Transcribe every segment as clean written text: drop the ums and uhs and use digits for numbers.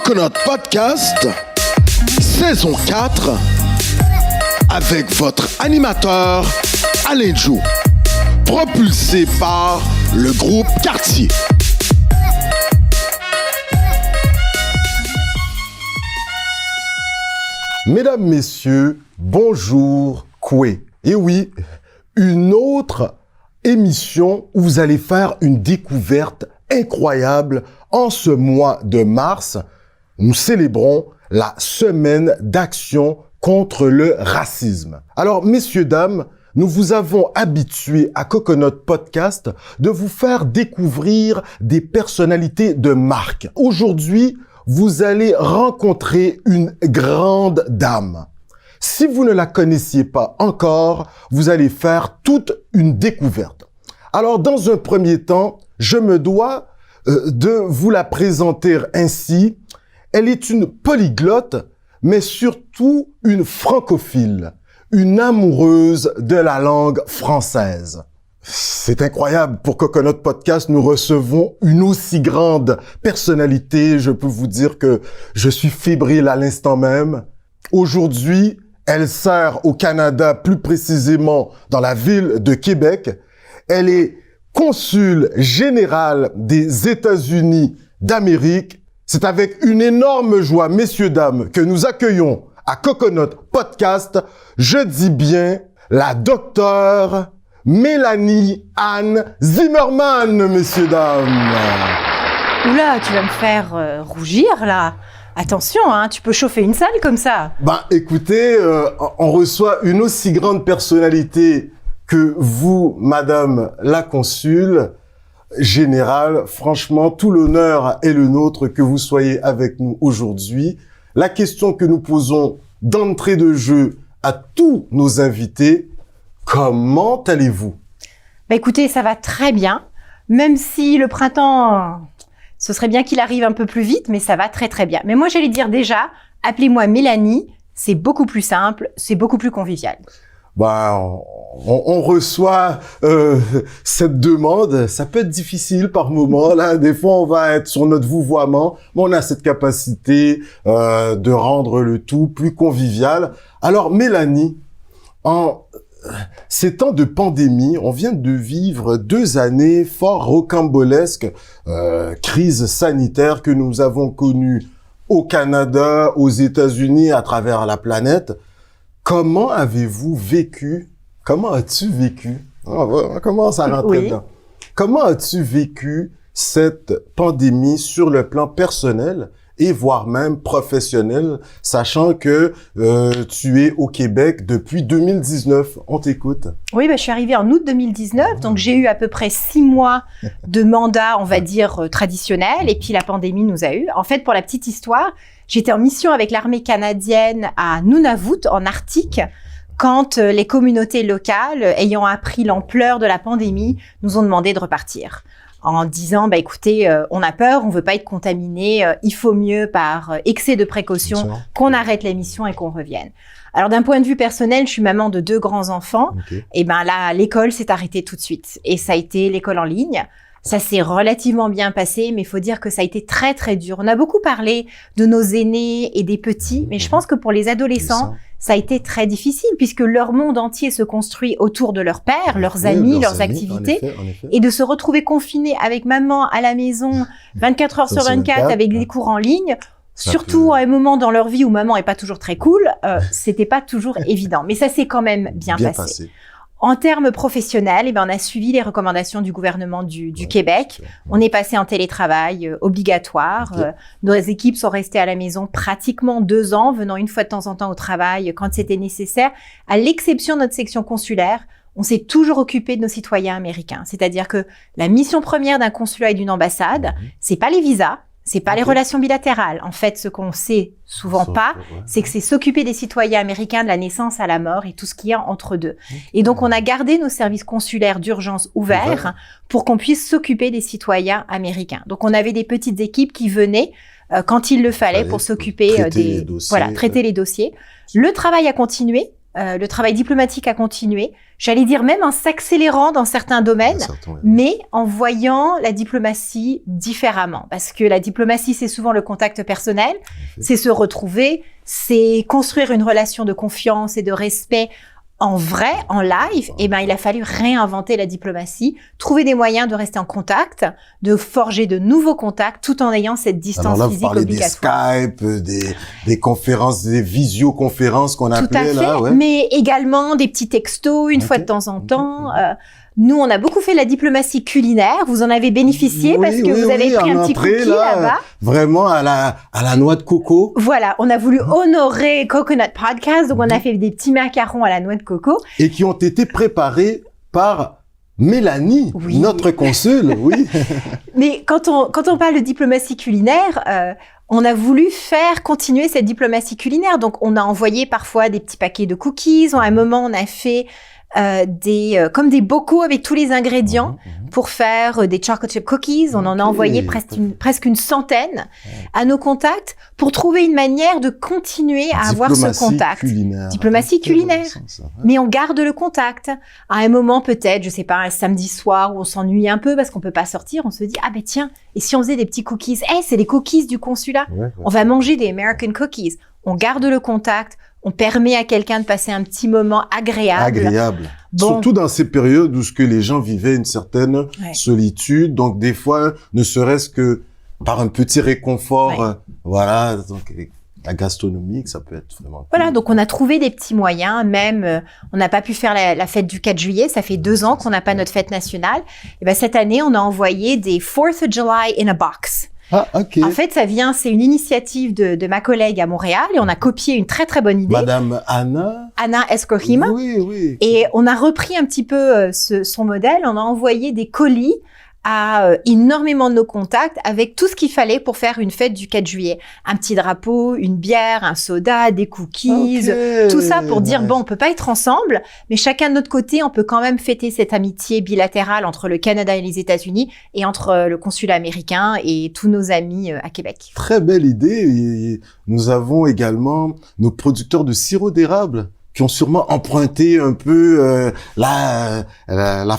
Coconut Podcast, saison 4, avec votre animateur Alain Joe, propulsé par le groupe Quartier. Mesdames, Messieurs, bonjour, Koué. Et oui, une autre émission où vous allez faire une découverte incroyable. En ce mois de mars, nous célébrons la semaine d'action contre le racisme. Alors, messieurs, dames, nous vous avons habitués à Coconut Podcast de vous faire découvrir des personnalités de marque. Aujourd'hui, vous allez rencontrer une grande dame. Si vous ne la connaissiez pas encore, vous allez faire toute une découverte. Alors, dans un premier temps, je me dois de vous la présenter ainsi. Elle est une polyglotte, mais surtout une francophile, une amoureuse de la langue française. C'est incroyable. Pour Coconut Podcast, nous recevons une aussi grande personnalité. Je peux vous dire que je suis fébrile à l'instant même. Aujourd'hui, elle sert au Canada, plus précisément dans la ville de Québec. Elle est consul général des États-Unis d'Amérique. C'est avec une énorme joie, messieurs, dames, que nous accueillons à Coconut Podcast, je dis bien, la docteure Mélanie Anne Zimmerman, messieurs, dames. Oula, tu vas me faire rougir, là. Attention, hein, tu peux chauffer une salle comme ça. Écoutez, on reçoit une aussi grande personnalité que vous, madame la consul générale. Franchement, tout l'honneur est le nôtre que vous soyez avec nous aujourd'hui. La question que nous posons d'entrée de jeu à tous nos invités, comment allez-vous? Écoutez, ça va très bien. Même si le printemps, ce serait bien qu'il arrive un peu plus vite, mais ça va très très bien. Mais moi, j'allais dire déjà, appelez-moi Mélanie, c'est beaucoup plus simple, c'est beaucoup plus convivial. On reçoit cette demande. Ça peut être difficile par moment. Là, des fois, on va être sur notre vouvoiement, mais on a cette capacité de rendre le tout plus convivial. Alors, Mélanie, en ces temps de pandémie, on vient de vivre 2 années fort rocambolesques, crise sanitaire que nous avons connue au Canada, aux États-Unis, à travers la planète. Comment avez-vous vécu? Comment as-tu vécu? On commence à rentrer dedans. Comment as-tu vécu cette pandémie sur le plan personnel et voire même professionnel, sachant que tu es au Québec depuis 2019? On t'écoute. Oui, je suis arrivée en août 2019, donc j'ai eu à peu près 6 mois de mandat, on va dire, traditionnel, et puis la pandémie nous a eu. En fait, pour la petite histoire, j'étais en mission avec l'armée canadienne à Nunavut, en Arctique, quand les communautés locales, ayant appris l'ampleur de la pandémie, nous ont demandé de repartir. En disant, écoutez, on a peur, on veut pas être contaminé, il faut mieux par excès de précaution qu'on arrête la mission et qu'on revienne. Alors d'un point de vue personnel, je suis maman de 2 grands-enfants, et là, l'école s'est arrêtée tout de suite. Et ça a été l'école en ligne. Ça s'est relativement bien passé, mais il faut dire que ça a été très, très dur. On a beaucoup parlé de nos aînés et des petits, mais je pense que pour les adolescents, ça a été très difficile puisque leur monde entier se construit autour de leurs pères, leurs amis, leurs activités. En effet. Et de se retrouver confinés avec maman à la maison 24 heures sur 24 avec des cours en ligne, surtout à un moment dans leur vie où maman est pas toujours très cool, c'était pas toujours évident. Mais ça s'est quand même bien passé. En termes professionnels, on a suivi les recommandations du gouvernement du Québec. On est passé en télétravail obligatoire. Nos équipes sont restées à la maison pratiquement 2 ans, venant une fois de temps en temps au travail quand c'était nécessaire. À l'exception de notre section consulaire, on s'est toujours occupé de nos citoyens américains. C'est-à-dire que la mission première d'un consulat et d'une ambassade, c'est pas les visas, c'est pas les relations bilatérales. En fait, ce qu'on sait souvent pas, c'est que c'est s'occuper des citoyens américains de la naissance à la mort et tout ce qu'il y a entre deux. Et donc, on a gardé nos services consulaires d'urgence ouverts pour qu'on puisse s'occuper des citoyens américains. Donc, on avait des petites équipes qui venaient quand il le fallait pour s'occuper traiter les dossiers. Le travail a continué. le travail diplomatique a continué. J'allais dire même en s'accélérant dans certains domaines, Certains, ouais. mais en voyant la diplomatie différemment. Parce que la diplomatie, c'est souvent le contact personnel, c'est se retrouver, c'est construire une relation de confiance et de respect en vrai, en live. Et ben, il a fallu réinventer la diplomatie, trouver des moyens de rester en contact, de forger de nouveaux contacts, tout en ayant cette distance Alors là, vous physique parlez obligatoire. des Skype, des conférences, des visioconférences qu'on Tout à appelait fait, là, ouais. mais également des petits textos une fois de temps en temps. Nous, on a beaucoup fait la diplomatie culinaire. Vous en avez bénéficié parce que vous avez pris un petit cookie là-bas. Vraiment à la noix de coco. Voilà, on a voulu honorer Coconut Podcast, donc on a fait des petits macarons à la noix de coco. Et qui ont été préparés par Mélanie, Oui. notre consul, oui. Mais quand on parle de diplomatie culinaire, on a voulu faire continuer cette diplomatie culinaire. Donc, on a envoyé parfois des petits paquets de cookies. À un moment, on a fait comme des bocaux avec tous les ingrédients pour faire des chocolate chip cookies. On en a envoyé presque une centaine à nos contacts pour trouver une manière de continuer à avoir ce contact. Diplomatie culinaire. Mais on garde le contact. À un moment, peut-être, je sais pas, un samedi soir où on s'ennuie un peu parce qu'on peut pas sortir, on se dit, ah ben tiens, et si on faisait des petits cookies? C'est les cookies du consulat. On va manger des American cookies. On garde le contact. On permet à quelqu'un de passer un petit moment agréable. Bon. Surtout dans ces périodes où ce que les gens vivaient une certaine solitude. Donc, des fois, ne serait-ce que par un petit réconfort, voilà, donc la gastronomie, ça peut être vraiment cool. Voilà, donc on a trouvé des petits moyens, même on n'a pas pu faire la fête du 4 juillet, ça fait 2 ans qu'on n'a pas notre fête nationale. Et ben cette année, on a envoyé des 4th of July in a box. Ah, ok. En fait, c'est une initiative de ma collègue à Montréal et on a copié une très très bonne idée. Madame Anna Escohima. Oui. Et on a repris un petit peu son modèle, on a envoyé des colis à énormément de nos contacts avec tout ce qu'il fallait pour faire une fête du 4 juillet. Un petit drapeau, une bière, un soda, des cookies, tout ça pour dire, bon, on peut pas être ensemble, mais chacun de notre côté, on peut quand même fêter cette amitié bilatérale entre le Canada et les États-Unis et entre le consulat américain et tous nos amis à Québec. Très belle idée. Et nous avons également nos producteurs de sirop d'érable qui ont sûrement emprunté un peu la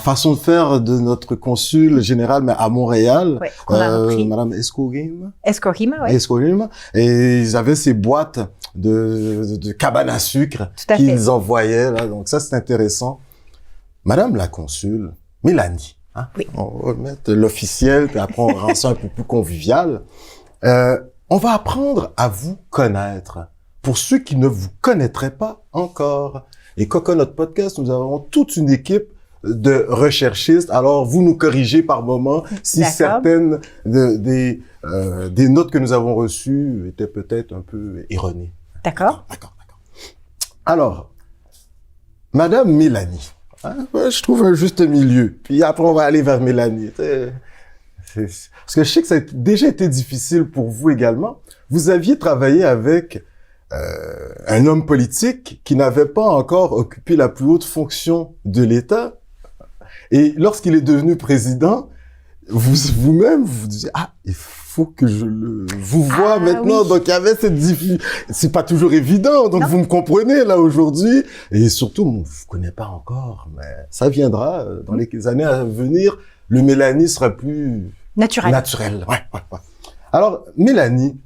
façon de faire de notre consul général, mais à Montréal, qu'on a repris. Madame Escohima. Escohima. Et ils avaient ces boîtes de cabane à sucre qu'ils envoyaient là. Donc ça, c'est intéressant. Madame la consul, Mélanie. Hein? Oui. On va mettre l'officiel, puis après on rend ça un peu plus convivial. On va apprendre à vous connaître. Pour ceux qui ne vous connaîtraient pas encore. Et Coconut Podcast, nous avons toute une équipe de recherchistes. Alors, vous nous corrigez par moment si certaines des notes que nous avons reçues étaient peut-être un peu erronées. D'accord. Alors, Madame Mélanie, hein, je trouve un juste milieu. Puis après, on va aller vers Mélanie. Parce que je sais que ça a déjà été difficile pour vous également. Vous aviez travaillé avec un homme politique qui n'avait pas encore occupé la plus haute fonction de l'État. Et lorsqu'il est devenu président, vous-même, vous disiez, il faut que je vous voie maintenant. Oui. Donc, il y avait cette difficulté. C'est pas toujours évident. Donc, vous me comprenez, là, aujourd'hui. Et surtout, je vous connais pas encore, mais ça viendra. Dans les années à venir, le Mélanie sera plus naturel. Ouais. Alors, Mélanie,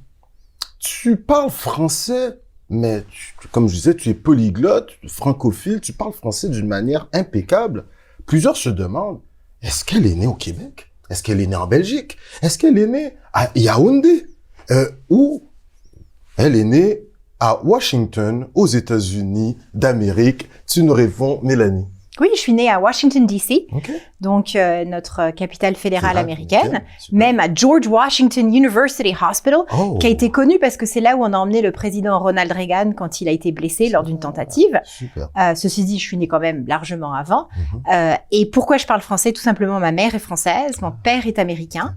tu parles français, mais comme je disais, tu es polyglotte, francophile, tu parles français d'une manière impeccable. Plusieurs se demandent, est-ce qu'elle est née au Québec? Est-ce qu'elle est née en Belgique? Est-ce qu'elle est née à Yaoundé? Ou elle est née à Washington, aux États-Unis d'Amérique? Tu nous réponds, Mélanie. Oui, je suis née à Washington, D.C., donc notre capitale fédérale américaine, même à George Washington University Hospital, qui a été connu parce que c'est là où on a emmené le président Ronald Reagan quand il a été blessé lors d'une tentative. Ceci dit, je suis née quand même largement avant. Et pourquoi je parle français? Tout simplement, ma mère est française, mon père est américain.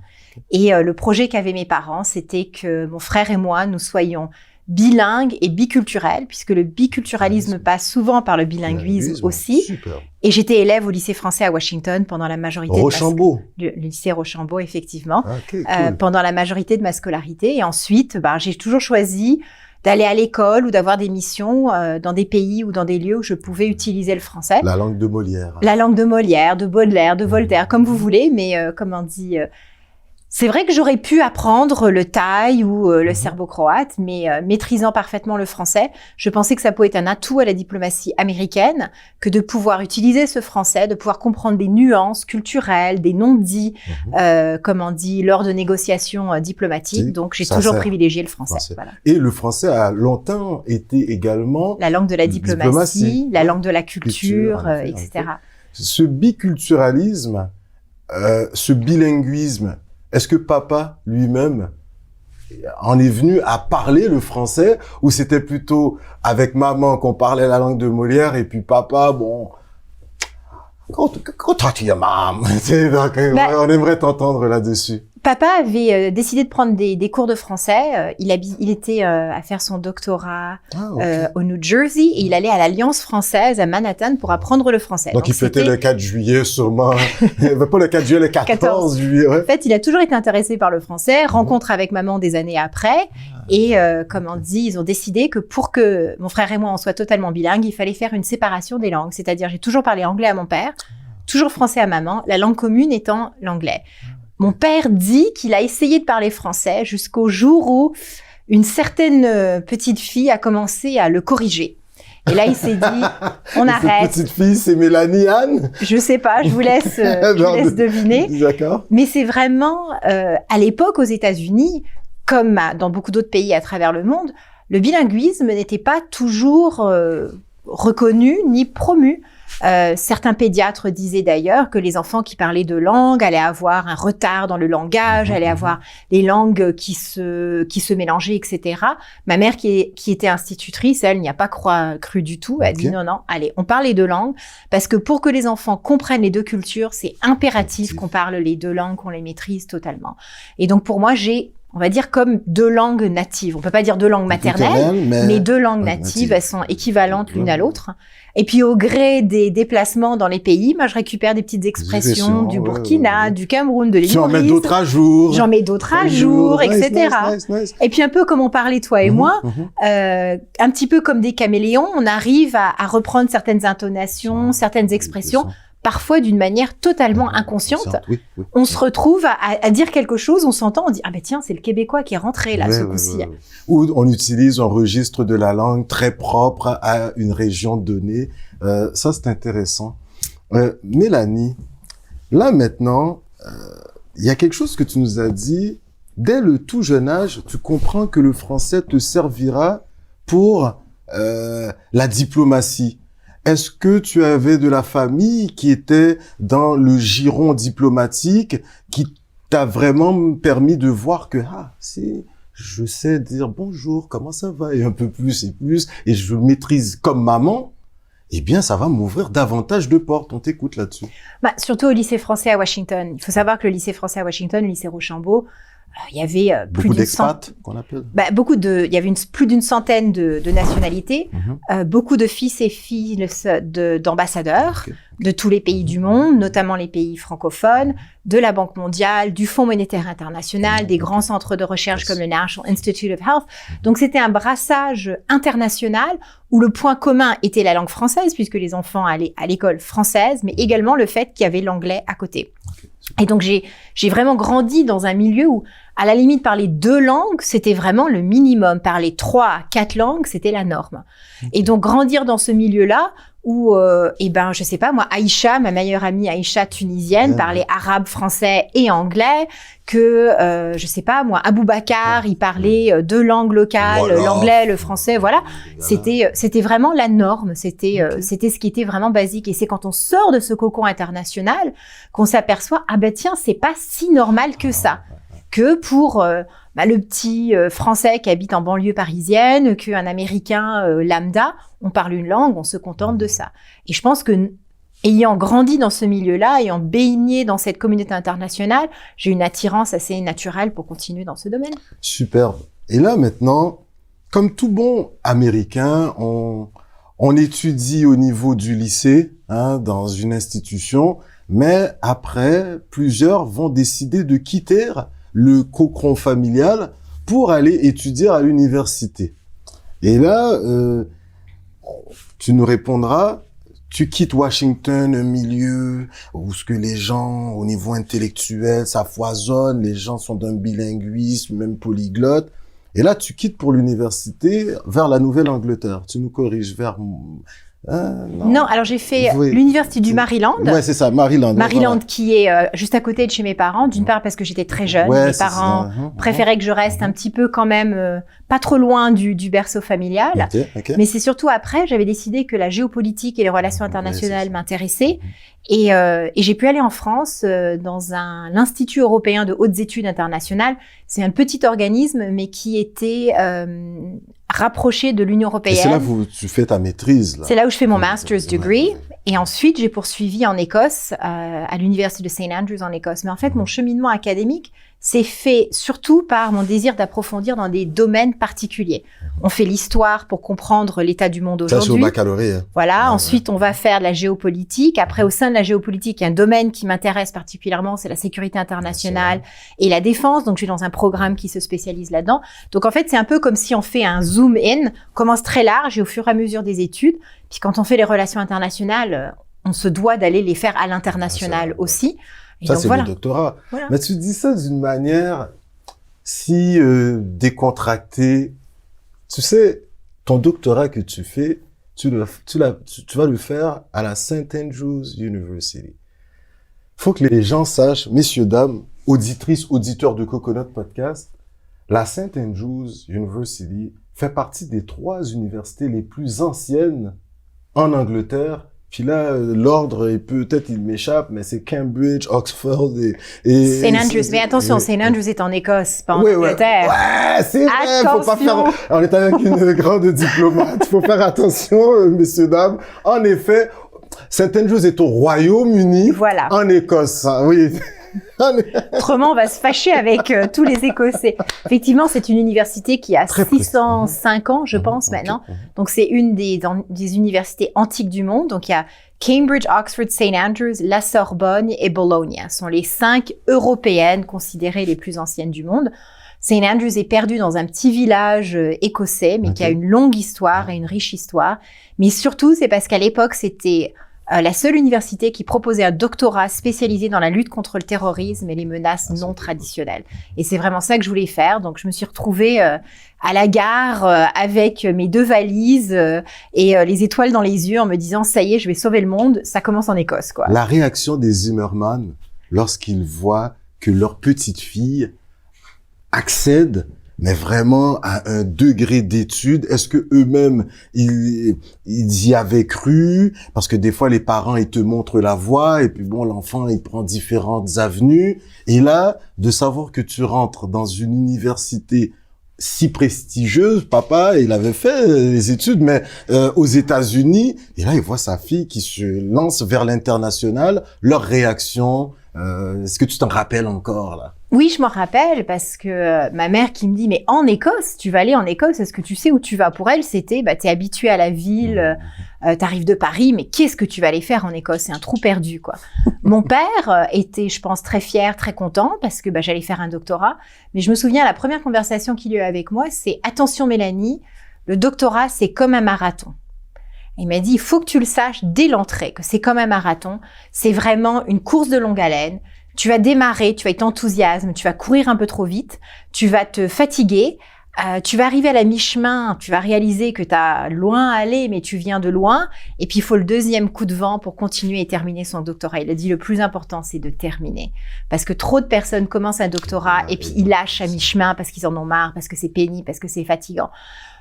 Et le projet qu'avaient mes parents, c'était que mon frère et moi, nous soyons bilingue et biculturel, puisque le biculturalisme passe souvent par le bilinguisme aussi. Super. Et j'étais élève au lycée français à Washington pendant la majorité le lycée Rochambeau, effectivement, cool. Pendant la majorité de ma scolarité. Et ensuite, j'ai toujours choisi d'aller à l'école ou d'avoir des missions dans des pays ou dans des lieux où je pouvais utiliser le français. La langue de Molière. La langue de Molière, de Baudelaire, de Voltaire, comme vous voulez, mais comme on dit... c'est vrai que j'aurais pu apprendre le thaï ou le serbo-croate, mais maîtrisant parfaitement le français, je pensais que ça pouvait être un atout à la diplomatie américaine, que de pouvoir utiliser ce français, de pouvoir comprendre des nuances culturelles, des non-dits, comme on dit, lors de négociations diplomatiques. Donc, j'ai toujours privilégié le français. Voilà. Et le français a longtemps été également... la langue de la diplomatie, la langue de la culture, etc. Ce biculturalisme, ce bilinguisme, est-ce que papa lui-même en est venu à parler le français ou c'était plutôt avec maman qu'on parlait la langue de Molière et puis papa, bon, quand tu es maman, on aimerait t'entendre là-dessus. Papa avait décidé de prendre des cours de français. Il était à faire son doctorat au New Jersey et il allait à l'Alliance française à Manhattan pour apprendre le français. Donc il fêtait le 4 juillet sûrement. Pas le 4 juillet, le 14 juillet. Ouais. En fait, il a toujours été intéressé par le français, rencontre avec maman des années après. Et comme on dit, ils ont décidé que pour que mon frère et moi on soit totalement bilingues, il fallait faire une séparation des langues. C'est-à-dire, j'ai toujours parlé anglais à mon père, toujours français à maman, la langue commune étant l'anglais. Mon père dit qu'il a essayé de parler français jusqu'au jour où une certaine petite fille a commencé à le corriger. Et là, il s'est dit, on arrête. Cette petite fille, c'est Mélanie Anne? Je sais pas, je vous laisse deviner. D'accord. Mais c'est vraiment, à l'époque, aux États-Unis, comme dans beaucoup d'autres pays à travers le monde, le bilinguisme n'était pas toujours reconnu ni promu. Certains pédiatres disaient d'ailleurs que les enfants qui parlaient de langues allaient avoir un retard dans le langage, allaient avoir les langues qui se mélangeaient, etc. Ma mère, qui était institutrice, elle n'y a pas cru du tout. Elle dit non, allez, on parle les deux langues parce que pour que les enfants comprennent les deux cultures, c'est impératif qu'on parle les deux langues, qu'on les maîtrise totalement. Et donc pour moi, on va dire comme deux langues natives. On peut pas dire deux langues maternelles, mais deux langues natives, elles sont équivalentes l'une à l'autre. Et puis au gré des déplacements dans les pays, moi je récupère des petites expressions du Burkina, du Cameroun, de l'île Maurice. J'en mets d'autres à jour. J'en mets d'autres à jour, etc. Nice. Et puis un peu comme on parlait toi et moi, un petit peu comme des caméléons, on arrive à reprendre certaines intonations, certaines expressions, parfois d'une manière totalement inconsciente. Oui. On se retrouve à dire quelque chose, on s'entend, on dit « Ah ben tiens, c'est le Québécois qui est rentré là, ce coup-ci. » Ou on utilise un registre de la langue très propre à une région donnée. Ça, c'est intéressant. Mélanie, là maintenant, il y a quelque chose que tu nous as dit. Dès le tout jeune âge, tu comprends que le français te servira pour la diplomatie. Est-ce que tu avais de la famille qui était dans le giron diplomatique qui t'a vraiment permis de voir que je sais dire bonjour, comment ça va, et un peu plus, et je maîtrise comme maman, eh bien, ça va m'ouvrir davantage de portes. On t'écoute là-dessus. Surtout au lycée français à Washington. Il faut savoir que le lycée français à Washington, le lycée Rochambeau, il y avait plus beaucoup d'expats qu'on appelle. Il y avait plus d'une centaine de nationalités, beaucoup de fils et filles d'ambassadeurs de tous les pays du monde, notamment les pays francophones, de la Banque mondiale, du Fonds monétaire international, des grands centres de recherche comme le National Institute of Health. Donc c'était un brassage international où le point commun était la langue française puisque les enfants allaient à l'école française, mais également le fait qu'il y avait l'anglais à côté. Et donc j'ai vraiment grandi dans un milieu où, à la limite, parler 2 langues, c'était vraiment le minimum. Parler 3, 4 langues, c'était la norme. Et donc grandir dans ce milieu-là où, je sais pas moi, Aïcha, ma meilleure amie Aïcha tunisienne, parlait arabe, français et anglais. Que je sais pas moi, Aboubacar, il parlait 2 langues locales, l'anglais, le français, voilà. C'était vraiment la norme. C'était ce qui était vraiment basique. Et c'est quand on sort de ce cocon international qu'on s'aperçoit tiens, c'est pas si normal que ça. Que pour le petit Français qui habite en banlieue parisienne, qu'un Américain lambda, on parle une langue, on se contente de ça. Et je pense que ayant grandi dans ce milieu-là, ayant baigné dans cette communauté internationale, j'ai une attirance assez naturelle pour continuer dans ce domaine. Superbe. Et là maintenant, comme tout bon Américain, on étudie au niveau du lycée, dans une institution, mais après, plusieurs vont décider de quitter le cocon familial pour aller étudier à l'université. Et là, tu nous répondras, tu quittes Washington, un milieu où ce que les gens, au niveau intellectuel, ça foisonne, les gens sont d'un bilinguisme, même polyglotte. Et là, tu quittes pour l'université vers la Nouvelle-Angleterre. Tu nous corriges vers... Non, alors j'ai fait l'université du Maryland. Ouais, c'est ça, Maryland. Maryland qui est juste à côté de chez mes parents. D'une part parce que j'étais très jeune. Mes parents préféraient que je reste un petit peu quand même, pas trop loin du berceau familial. Okay. Mais c'est surtout après, j'avais décidé que la géopolitique et les relations internationales m'intéressaient. Et j'ai pu aller en France dans l'Institut européen de hautes études internationales. C'est un petit organisme, mais qui était rapproché de l'Union européenne. Et c'est là où tu fais ta maîtrise. C'est là où je fais mon master's degree. Et ensuite, j'ai poursuivi en Écosse, à l'université de St. Andrews en Écosse. Mais en fait, mon cheminement académique s'est fait surtout par mon désir d'approfondir dans des domaines particuliers. On fait l'histoire pour comprendre l'état du monde aujourd'hui. Ça, c'est au baccalauréat. Voilà. Ensuite, on va faire de la géopolitique. Après, au sein de la géopolitique, il y a un domaine qui m'intéresse particulièrement, c'est la sécurité internationale et la défense. Donc, je suis dans un programme qui se spécialise là-dedans. Donc, en fait, c'est un peu comme si on fait un zoom in, on commence très large et au fur et à mesure des études. Puis, quand on fait les relations internationales, on se doit d'aller les faire à l'international aussi. Et ça, donc, c'est voilà. le doctorat. Voilà. Mais tu dis ça d'une manière si décontractée. Tu sais, ton doctorat que tu fais, tu vas le faire à la St. Andrews University. Faut que les gens sachent, messieurs, dames, auditrices, auditeurs de Coconut Podcast, la St. Andrews University fait partie des 3 universités les plus anciennes en Angleterre. Puis là, l'ordre, peut-être il m'échappe, mais c'est Cambridge, Oxford et St. Andrews. Mais attention, St. Andrews est en Écosse, pas en Angleterre. Ouais, c'est vrai, faut pas faire... On est avec une grande diplomate, faut faire attention, messieurs, dames. En effet, St. Andrews est au Royaume-Uni, voilà. En Écosse, oui. Autrement, on va se fâcher avec tous les Écossais. Effectivement, c'est une université qui a 605 ans, je pense, maintenant. Donc, c'est une des universités antiques du monde. Donc, il y a Cambridge, Oxford, St. Andrews, la Sorbonne et Bologna. Ce sont les 5 européennes considérées les plus anciennes du monde. St. Andrews est perdu dans un petit village écossais, mais qui a une longue histoire et une riche histoire. Mais surtout, c'est parce qu'à l'époque, c'était la seule université qui proposait un doctorat spécialisé dans la lutte contre le terrorisme et les menaces non traditionnelles. Et c'est vraiment ça que je voulais faire. Donc, je me suis retrouvée à la gare avec mes 2 valises et les étoiles dans les yeux en me disant « ça y est, je vais sauver le monde, ça commence en Écosse ». Quoi. La réaction des Zimmerman lorsqu'ils voient que leur petite fille accède mais vraiment à un degré d'étude, est-ce que eux-mêmes ils y avaient cru? Parce que des fois les parents ils te montrent la voie et puis bon l'enfant il prend différentes avenues et là de savoir que tu rentres dans une université si prestigieuse, papa il avait fait les études mais aux États-Unis et là il voit sa fille qui se lance vers l'international, leur réaction, est-ce que tu t'en rappelles encore là? Oui, je m'en rappelle parce que ma mère qui me dit « mais en Écosse, tu vas aller en Écosse, est-ce que tu sais où tu vas ?» Pour elle, c'était « t'es habitué à la ville, t'arrives de Paris, mais qu'est-ce que tu vas aller faire en Écosse? C'est un trou perdu, quoi. » Mon père était, je pense, très fier, très content parce que j'allais faire un doctorat. Mais je me souviens, la première conversation qu'il a eue avec moi, c'est « attention Mélanie, le doctorat, c'est comme un marathon. » Il m'a dit « il faut que tu le saches dès l'entrée, que c'est comme un marathon. C'est vraiment une course de longue haleine. » Tu vas démarrer, tu vas être enthousiasme, tu vas courir un peu trop vite, tu vas te fatiguer, tu vas arriver à la mi-chemin, tu vas réaliser que tu as loin à aller, mais tu viens de loin, et puis il faut le 2e coup de vent pour continuer et terminer son doctorat. Il a dit le plus important, c'est de terminer. Parce que trop de personnes commencent un doctorat et puis ils lâchent à mi-chemin parce qu'ils en ont marre, parce que c'est pénible, parce que c'est fatigant.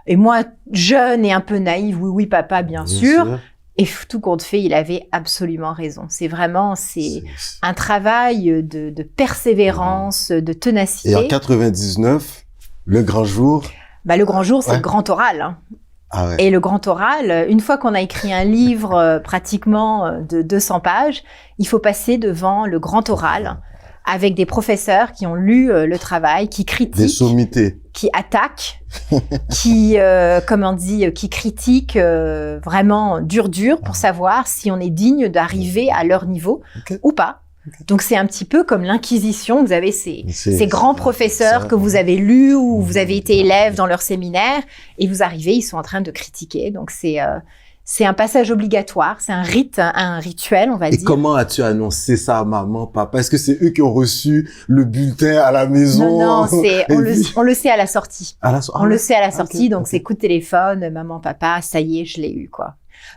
Et moi, jeune et un peu naïve, oui, papa, bien sûr. Et tout compte fait, il avait absolument raison. C'est vraiment, c'est un travail de persévérance, de ténacité. Et en 99, le grand jour? Le grand jour, c'est le grand oral. Hein. Ah ouais. Et le grand oral, une fois qu'on a écrit un livre pratiquement de 200 pages, il faut passer devant le grand oral avec des professeurs qui ont lu le travail, qui critiquent. Des sommités. Qui attaquent, qui qui critiquent vraiment dur pour savoir si on est digne d'arriver à leur niveau ou pas. Donc c'est un petit peu comme l'Inquisition. Vous avez ces grands professeurs ça, que vous avez lus ou vous avez été élève dans leur séminaire et vous arrivez, ils sont en train de critiquer. Donc c'est un passage obligatoire, c'est un rite, un rituel, on va dire. Et comment as-tu annoncé ça à maman, papa? Est-ce que c'est eux qui ont reçu le bulletin à la maison? Non, on le sait à la sortie. On le sait à la sortie, donc c'est coup de téléphone, maman, papa, ça y est, je l'ai eu, quoi.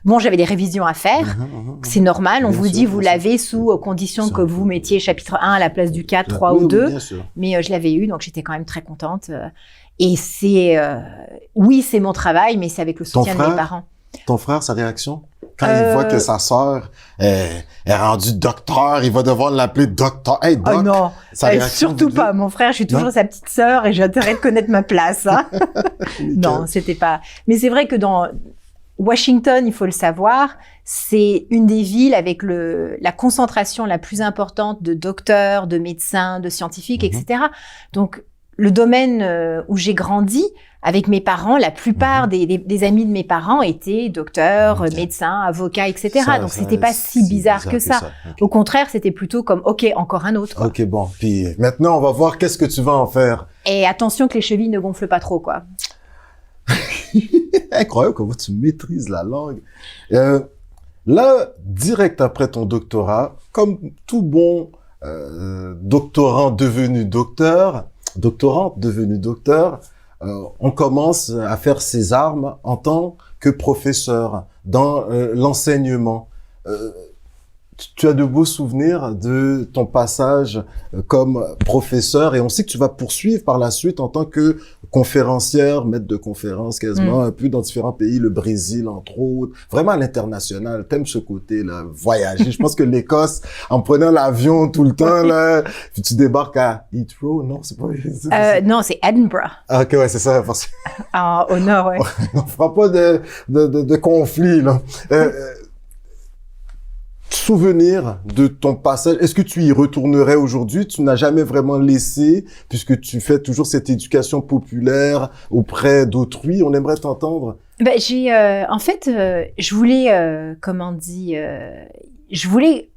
Bon, j'avais des révisions à faire. C'est normal. On vous dit, vous l'avez sous condition que vous mettiez chapitre 1 à la place du 4, 3 ou 2. Mais je l'avais eu, donc j'étais quand même très contente. Et oui, c'est mon travail, mais c'est avec le soutien de mes parents. Ton frère, sa réaction? Quand il voit que sa sœur est rendue docteur, il va devoir l'appeler docteur. Hey, doc! Non, sa réaction, surtout pas. Mon frère, je suis toujours sa petite sœur et j'ai intérêt de connaître ma place. Hein. Non, c'était pas... Mais c'est vrai que dans... Washington, il faut le savoir, c'est une des villes avec la concentration la plus importante de docteurs, de médecins, de scientifiques, etc. Donc, le domaine où j'ai grandi, avec mes parents, la plupart des amis de mes parents étaient docteurs, médecins, avocats, etc. Donc, c'était pas si bizarre que ça. Au contraire, c'était plutôt comme, OK, encore un autre. Quoi. OK, bon. Puis maintenant, on va voir qu'est-ce que tu vas en faire. Et attention que les chevilles ne gonflent pas trop, quoi. Incroyable comment tu maîtrises la langue. Là, direct après ton doctorat, comme tout bon doctorant devenu docteur, doctorante devenue docteur, on commence à faire ses armes en tant que professeur dans l'enseignement. Tu as de beaux souvenirs de ton passage comme professeur et on sait que tu vas poursuivre par la suite en tant que conférencière, maître de conférence quasiment, un peu dans différents pays, le Brésil entre autres, vraiment à l'international. T'aimes ce côté-là, voyager. Je pense que l'Écosse, en prenant l'avion tout le temps, là, puis tu débarques à Heathrow, non, c'est pas... non, c'est Edinburgh. Ah, ok, ouais, c'est ça. Parce... Au nord, ouais. On fera pas de conflit, là. Souvenir de ton passage, est-ce que tu y retournerais aujourd'hui? Tu n'as jamais vraiment laissé, puisque tu fais toujours cette éducation populaire auprès d'autrui. On aimerait t'entendre. Ben, en fait, je voulais, je voulais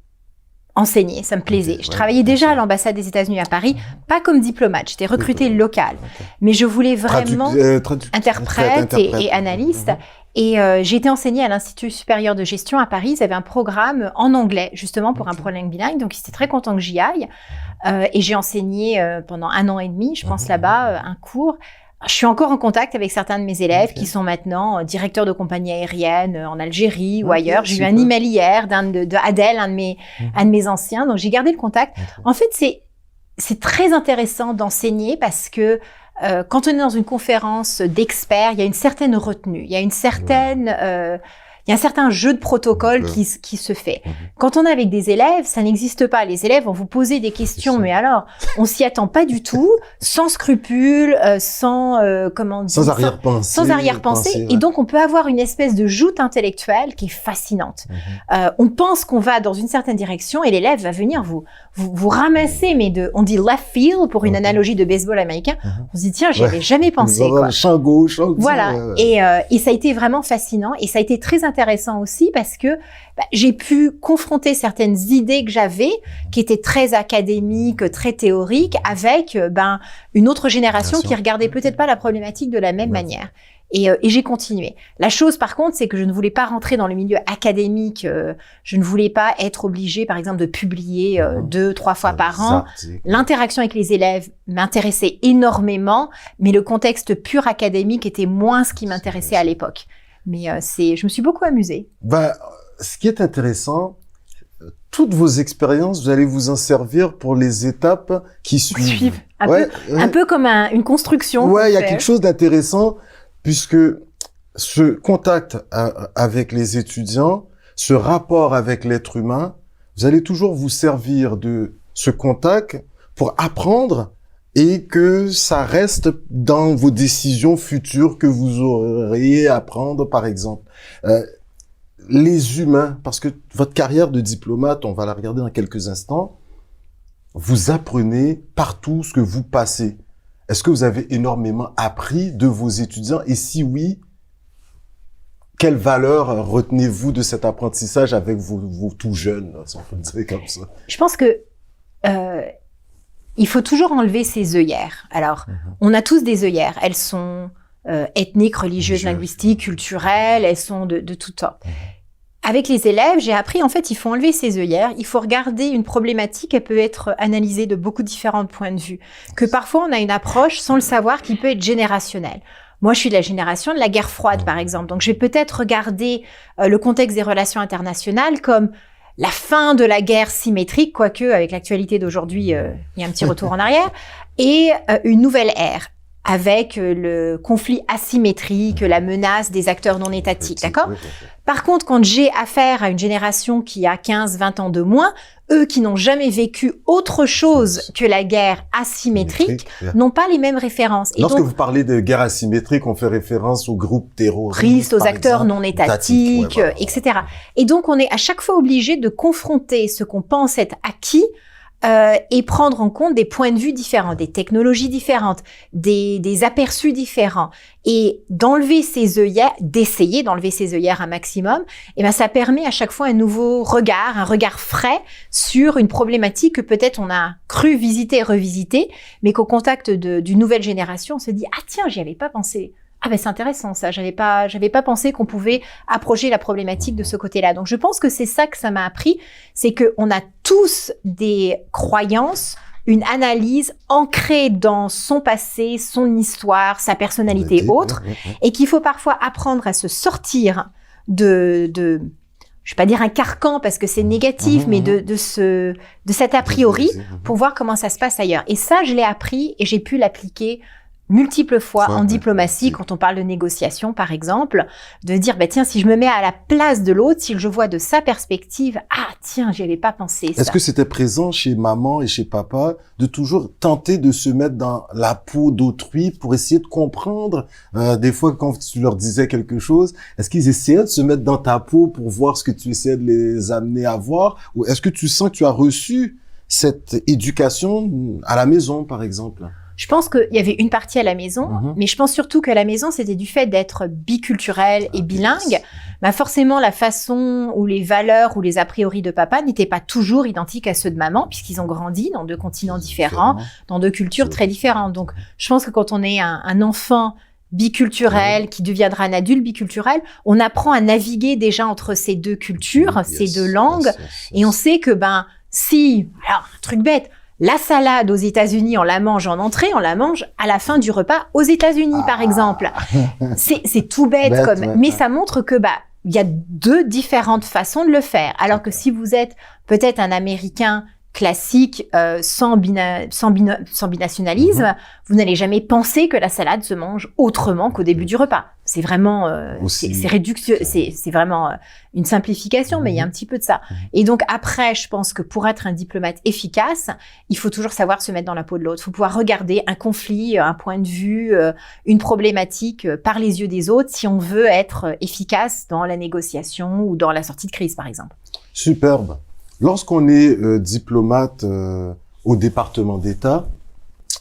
enseigner, ça me plaisait. Je travaillais déjà à l'ambassade des États-Unis à Paris, pas comme diplomate, j'étais recrutée locale, mais je voulais vraiment interprète et analyste. Et j'ai été enseignée à l'Institut supérieur de gestion à Paris. Ils avaient un programme en anglais, justement, pour un problème bilingue. Donc, ils étaient très contents que j'y aille. Et j'ai enseigné pendant 1 an et demi, je pense, là-bas, un cours. Je suis encore en contact avec certains de mes élèves qui sont maintenant directeurs de compagnie aérienne en Algérie ou ailleurs. J'ai eu un email hier d'Adèle, un de mes anciens. Donc, j'ai gardé le contact. En fait, c'est très intéressant d'enseigner parce que quand on est dans une conférence d'experts, il y a une certaine retenue, il y a une certaine, il y a un certain jeu de protocole qui se fait. Quand on est avec des élèves, ça n'existe pas. Les élèves vont vous poser des questions, mais alors, on s'y attend pas du tout, sans scrupules, sans arrière-pensée. Sans arrière-pensée. Et donc, on peut avoir une espèce de joute intellectuelle qui est fascinante. On pense qu'on va dans une certaine direction et l'élève va venir vous ramasser, mais on dit left field pour une analogie de baseball américain. On se dit, tiens, j'y avais jamais pensé, quoi. Champ gauche, champ droit. Voilà. Et ça a été vraiment fascinant et ça a été très intéressant aussi parce que j'ai pu confronter certaines idées que j'avais qui étaient très académiques, très théoriques avec une autre génération qui regardait peut-être pas la problématique de la même manière. Et j'ai continué. La chose, par contre, c'est que je ne voulais pas rentrer dans le milieu académique. Je ne voulais pas être obligée, par exemple, de publier 2-3 fois par an. L'interaction avec les élèves m'intéressait énormément, mais le contexte pur académique était moins ce qui m'intéressait à l'époque. Mais je me suis beaucoup amusée. Ce qui est intéressant, toutes vos expériences, vous allez vous en servir pour les étapes qui suivent. Un peu comme une construction. Ouais, il y a quelque chose d'intéressant puisque ce contact avec les étudiants, ce rapport avec l'être humain, vous allez toujours vous servir de ce contact pour apprendre et que ça reste dans vos décisions futures que vous auriez à prendre, par exemple. Les humains, parce que votre carrière de diplomate, on va la regarder dans quelques instants, vous apprenez partout ce que vous passez. Est-ce que vous avez énormément appris de vos étudiants? Et si oui, quelle valeur retenez-vous de cet apprentissage avec vos tout jeunes, si on peut le dire comme ça? Je pense que il faut toujours enlever ses œillères. Alors, on a tous des œillères. Elles sont ethniques, religieuses, linguistiques, culturelles. Elles sont de toutes sortes. Avec les élèves, j'ai appris, en fait, il faut enlever ses œillères. Il faut regarder une problématique. Elle peut être analysée de beaucoup différents points de vue. Que parfois, on a une approche, sans le savoir, qui peut être générationnelle. Moi, je suis de la génération de la guerre froide, par exemple. Donc, je vais peut-être regarder le contexte des relations internationales comme la fin de la guerre symétrique, quoique avec l'actualité d'aujourd'hui, il y a un petit retour en arrière, et une nouvelle ère avec le conflit asymétrique, la menace des acteurs non étatiques, d'accord ? Par contre, quand j'ai affaire à une génération qui a 15, 20 ans de moins, eux qui n'ont jamais vécu autre chose que la guerre asymétrique n'ont pas les mêmes références. Et lorsque donc, vous parlez de guerre asymétrique, on fait référence aux groupes terroristes, aux acteurs non étatiques, etc. Et donc, on est à chaque fois obligé de confronter ce qu'on pense être acquis et prendre en compte des points de vue différents, des technologies différentes, des aperçus différents, et d'enlever ses œillères, d'essayer d'enlever ses œillères un maximum. Et ben ça permet à chaque fois un nouveau regard, un regard frais sur une problématique que peut-être on a cru visiter et revisiter, mais qu'au contact d'une nouvelle génération, on se dit ah tiens, j'y avais pas pensé. Ah ben c'est intéressant ça, j'avais pas pensé qu'on pouvait approcher la problématique de ce côté-là. Donc je pense que c'est ça que ça m'a appris, c'est que on a tous des croyances, une analyse ancrée dans son passé, son histoire, sa personnalité autre, et qu'il faut parfois apprendre à se sortir de je vais pas dire un carcan parce que c'est négatif, mais de cet a priori pour voir comment ça se passe ailleurs. Et ça je l'ai appris et j'ai pu l'appliquer multiples fois en diplomatie, quand on parle de négociation, par exemple, de dire, bah, tiens, si je me mets à la place de l'autre, si je vois de sa perspective, ah, tiens, j'y avais pas pensé, ça. Est-ce que c'était présent chez maman et chez papa de toujours tenter de se mettre dans la peau d'autrui pour essayer de comprendre, des fois, quand tu leur disais quelque chose, est-ce qu'ils essayaient de se mettre dans ta peau pour voir ce que tu essayais de les amener à voir? Ou est-ce que tu sens que tu as reçu cette éducation à la maison, par exemple? Je pense qu'il y avait une partie à la maison, mais je pense surtout qu'à la maison, c'était du fait d'être biculturel et bilingue. Bah forcément, la façon ou les valeurs ou les a priori de papa n'étaient pas toujours identiques à ceux de maman, puisqu'ils ont grandi dans deux continents différents, dans deux cultures très différentes. Donc, je pense que quand on est un enfant biculturel, qui deviendra un adulte biculturel, on apprend à naviguer déjà entre ces deux cultures, ces deux langues, et on sait que, alors, un truc bête, la salade aux États-Unis, on la mange en entrée, on la mange à la fin du repas aux États-Unis, par exemple. C'est tout bête, mais ça montre que il y a deux différentes façons de le faire. Alors que si vous êtes peut-être un Américain classique, sans binationalisme, vous n'allez jamais penser que la salade se mange autrement qu'au début du repas. C'est vraiment, c'est vraiment une simplification, mais il y a un petit peu de ça. Et donc après, je pense que pour être un diplomate efficace, il faut toujours savoir se mettre dans la peau de l'autre. Il faut pouvoir regarder un conflit, un point de vue, une problématique par les yeux des autres si on veut être efficace dans la négociation ou dans la sortie de crise, par exemple. Superbe. Lorsqu'on est diplomate au département d'État,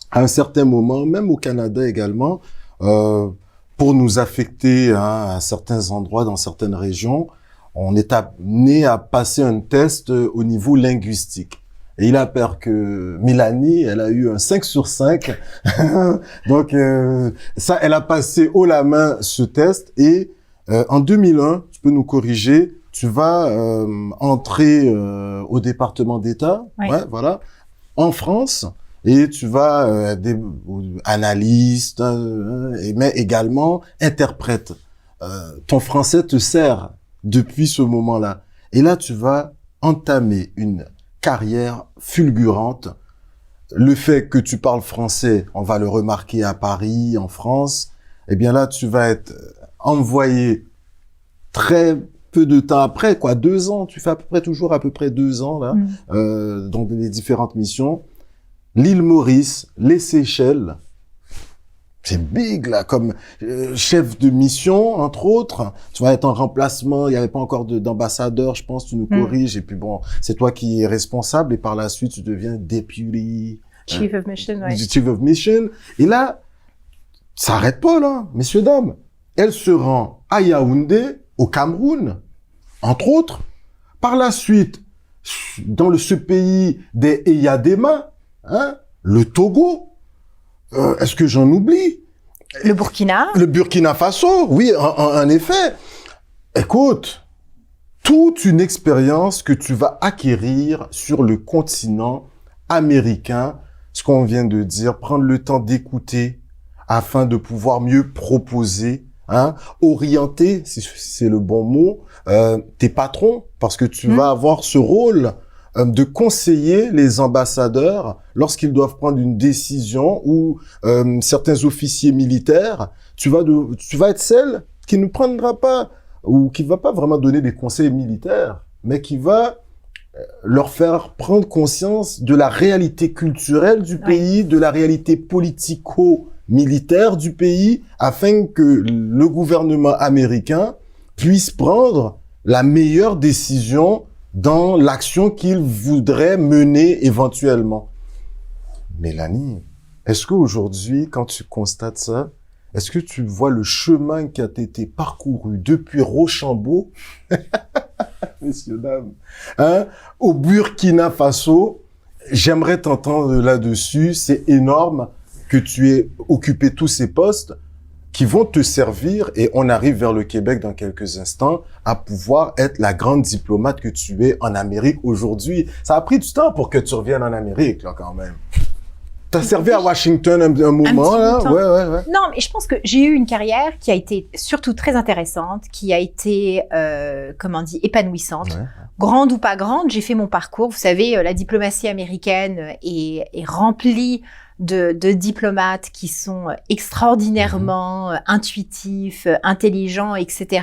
à un certain moment, même au Canada également, pour nous affecter à certains endroits, dans certaines régions, on est amené à passer un test au niveau linguistique. Et il apparaît que Mélanie, elle a eu un 5 sur 5. Donc, ça, elle a passé haut la main ce test. Et en 2001, tu peux nous corriger, tu vas entrer au département d'État, voilà, en France, et tu vas analyste, mais également interprète. Ton français te sert depuis ce moment-là. Et là, tu vas entamer une carrière fulgurante. Le fait que tu parles français, on va le remarquer à Paris, en France, eh bien là, tu vas être envoyé très peu de temps après, 2 ans, tu fais toujours à peu près 2 ans, là, donc les différentes missions. L'île Maurice, les Seychelles, c'est big, là, comme chef de mission, entre autres. Tu vas être en remplacement, il n'y avait pas encore d'ambassadeur, je pense, tu nous corriges, et puis bon, c'est toi qui es responsable, et par la suite, tu deviens deputy... Chief of Mission, Chief of Mission. Et là, ça arrête pas, là, messieurs, dames. Elle se rend à Yaoundé, au Cameroun, entre autres. Par la suite, dans ce pays des Eyadema, hein, le Togo, est-ce que j'en oublie? Le Burkina. Le Burkina Faso, oui, en effet. Écoute, toute une expérience que tu vas acquérir sur le continent américain, ce qu'on vient de dire, prendre le temps d'écouter afin de pouvoir mieux proposer, hein, orienter, si c'est le bon mot, tes patrons, parce que tu vas avoir ce rôle de conseiller les ambassadeurs lorsqu'ils doivent prendre une décision ou certains officiers militaires. Tu vas être celle qui ne prendra pas ou qui va pas vraiment donner des conseils militaires, mais qui va leur faire prendre conscience de la réalité culturelle du pays, de la réalité politico-militaire du pays, afin que le gouvernement américain puisse prendre la meilleure décision dans l'action qu'il voudrait mener éventuellement. Mélanie, est-ce qu'aujourd'hui, quand tu constates ça, est-ce que tu vois le chemin qui a été parcouru depuis Rochambeau, messieurs, dames, hein, au Burkina Faso? J'aimerais t'entendre là-dessus. C'est énorme que tu aies occupé tous ces postes qui vont te servir, et on arrive vers le Québec dans quelques instants, à pouvoir être la grande diplomate que tu es en Amérique aujourd'hui. Ça a pris du temps pour que tu reviennes en Amérique, là, quand même. T'as servi à Washington un moment, là? Ouais. Non, mais je pense que j'ai eu une carrière qui a été surtout très intéressante, qui a été, épanouissante. Ouais. Grande ou pas grande, j'ai fait mon parcours. Vous savez, la diplomatie américaine est remplie de diplomates qui sont extraordinairement intuitifs, intelligents, etc.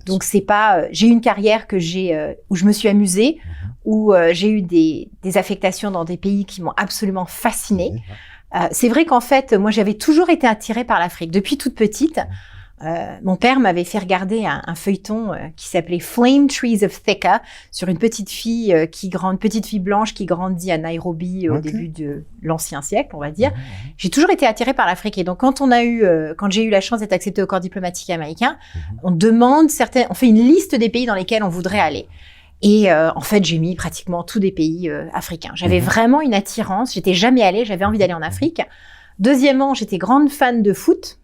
Donc c'est pas, j'ai eu une carrière où je me suis amusée, où j'ai eu des affectations dans des pays qui m'ont absolument fascinée. C'est vrai qu'en fait, moi j'avais toujours été attirée par l'Afrique depuis toute petite. Mon père m'avait fait regarder un feuilleton qui s'appelait Flame Trees of Thika sur une petite fille blanche qui grandit à Nairobi au début de l'ancien siècle, on va dire. J'ai toujours été attirée par l'Afrique, et donc quand j'ai eu la chance d'être acceptée au corps diplomatique américain, on fait une liste des pays dans lesquels on voudrait aller. Et en fait, j'ai mis pratiquement tous des pays africains. J'avais vraiment une attirance. J'étais jamais allée. J'avais envie d'aller en Afrique. Deuxièmement, j'étais grande fan de foot,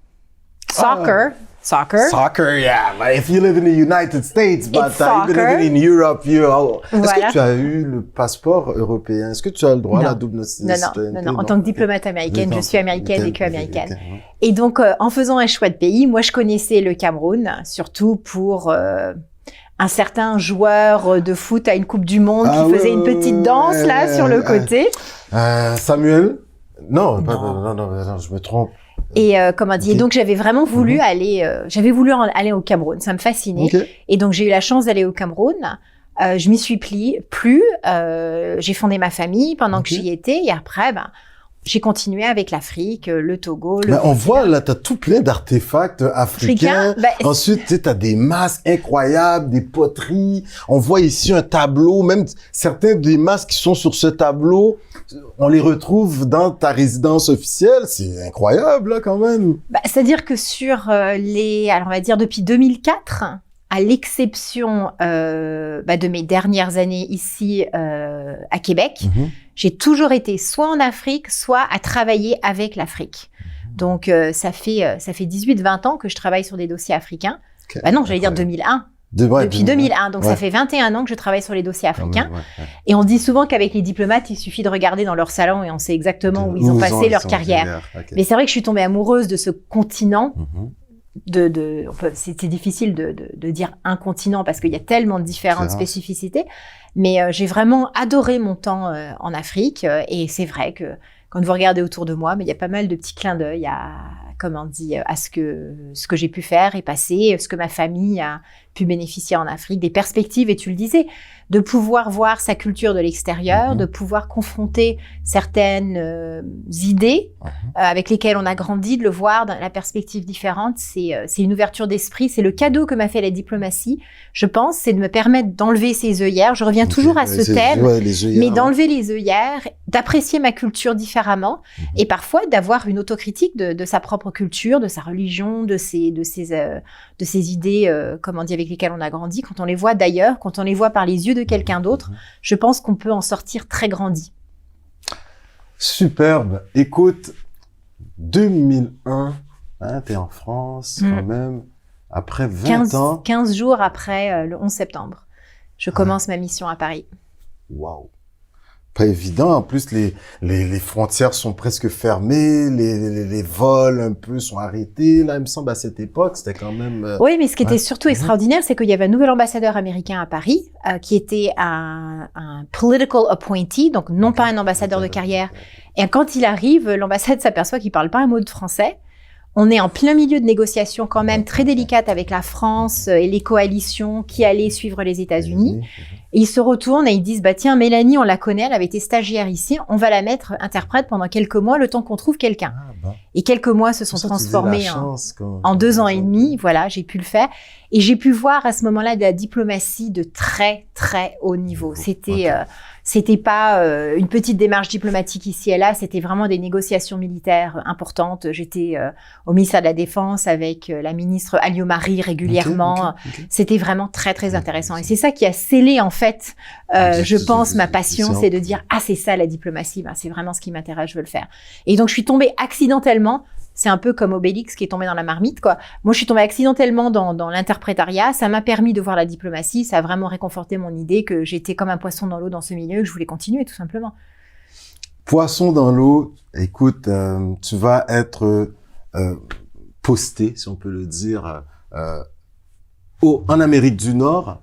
soccer. Soccer, yeah. But if you live in the United States, but even living in Europe, Est-ce que tu as eu le passeport européen? Est-ce que tu as le droit à la double citoyenneté? Non. En tant que diplomate américaine, je suis américaine, vécu américaine. Et donc, en faisant un choix de pays, moi, je connaissais le Cameroun, surtout pour un certain joueur de foot à une Coupe du Monde qui faisait une petite danse sur le côté. Samuel? Non, je me trompe. Et et donc j'avais vraiment voulu aller aller au Cameroun, ça me fascinait. Et donc j'ai eu la chance d'aller au Cameroun. Je m'y suis plu. J'ai fondé ma famille pendant que j'y étais, et après j'ai continué avec l'Afrique, le Togo, on voit là, t'as tout plein d'artefacts africains. Ensuite, t'as des masques incroyables, des poteries. On voit ici un tableau, même certains des masques qui sont sur ce tableau, on les retrouve dans ta résidence officielle. C'est incroyable, là, quand même. C'est-à-dire que on va dire depuis 2004, à l'exception de mes dernières années ici à Québec, j'ai toujours été soit en Afrique, soit à travailler avec l'Afrique. Donc, ça fait 18-20 ans que je travaille sur des dossiers africains. Non, j'allais dire 2001. Depuis 2001, donc ça fait 21 ans que je travaille sur les dossiers africains. Et on dit souvent qu'avec les diplomates, il suffit de regarder dans leur salon et on sait exactement où ils ont passé leur carrière. Mais c'est vrai que je suis tombée amoureuse de ce continent. C'est difficile de dire un continent parce qu'il y a tellement de différentes spécificités. Mais j'ai vraiment adoré mon temps en Afrique. Et c'est vrai que quand vous regardez autour de moi, mais il y a pas mal de petits clins d'œil à ce que j'ai pu faire et passer, ce que ma famille a pu bénéficier en Afrique, des perspectives, et tu le disais, de pouvoir voir sa culture de l'extérieur, de pouvoir confronter certaines idées avec lesquelles on a grandi, de le voir dans la perspective différente, c'est une ouverture d'esprit, c'est le cadeau que m'a fait la diplomatie, je pense, c'est de me permettre d'enlever ces œillères, je reviens toujours à ce thème, mais d'enlever les œillères, d'apprécier ma culture différemment, et parfois d'avoir une autocritique de sa propre propre culture, de sa religion, de ses idées, comment dire, avec lesquelles on a grandi, quand on les voit d'ailleurs, quand on les voit par les yeux de quelqu'un d'autre, je pense qu'on peut en sortir très grandi. Superbe. Écoute, 2001, hein, t'es en France quand même, après 20 ans. 15 jours après le 11 septembre, je commence ma mission à Paris. Waouh. Pas évident. En plus, les frontières sont presque fermées, les vols un peu sont arrêtés. Là, il me semble, à cette époque, c'était quand même... Oui, mais ce qui était surtout extraordinaire, c'est qu'il y avait un nouvel ambassadeur américain à Paris, qui était un political appointee, donc non pas un ambassadeur de carrière. Et quand il arrive, l'ambassade s'aperçoit qu'il parle pas un mot de français. On est en plein milieu de négociations quand même très délicates avec la France et les coalitions qui allaient suivre les États-Unis. Et ils se retournent et ils disent, bah tiens, Mélanie, on la connaît, elle avait été stagiaire ici, on va la mettre interprète pendant quelques mois, le temps qu'on trouve quelqu'un. Et quelques mois se sont transformés en 2 ans et demi. Voilà, j'ai pu le faire. Et j'ai pu voir à ce moment-là de la diplomatie de très, très haut niveau. C'était pas une petite démarche diplomatique ici et là, c'était vraiment des négociations militaires importantes. J'étais au ministère de la Défense avec la ministre Alliot-Marie régulièrement. Okay. C'était vraiment très, très intéressant. Et c'est ça qui a scellé, en fait, je pense, ma passion, c'est de dire, ah, c'est ça la diplomatie, ben, c'est vraiment ce qui m'intéresse, je veux le faire. Et donc, je suis tombée accidentellement. C'est un peu comme Obélix qui est tombé dans la marmite, quoi. Moi, je suis tombée accidentellement dans l'interprétariat. Ça m'a permis de voir la diplomatie. Ça a vraiment réconforté mon idée que j'étais comme un poisson dans l'eau dans ce milieu, que je voulais continuer, tout simplement. Poisson dans l'eau, écoute, tu vas être posté, si on peut le dire, en Amérique du Nord.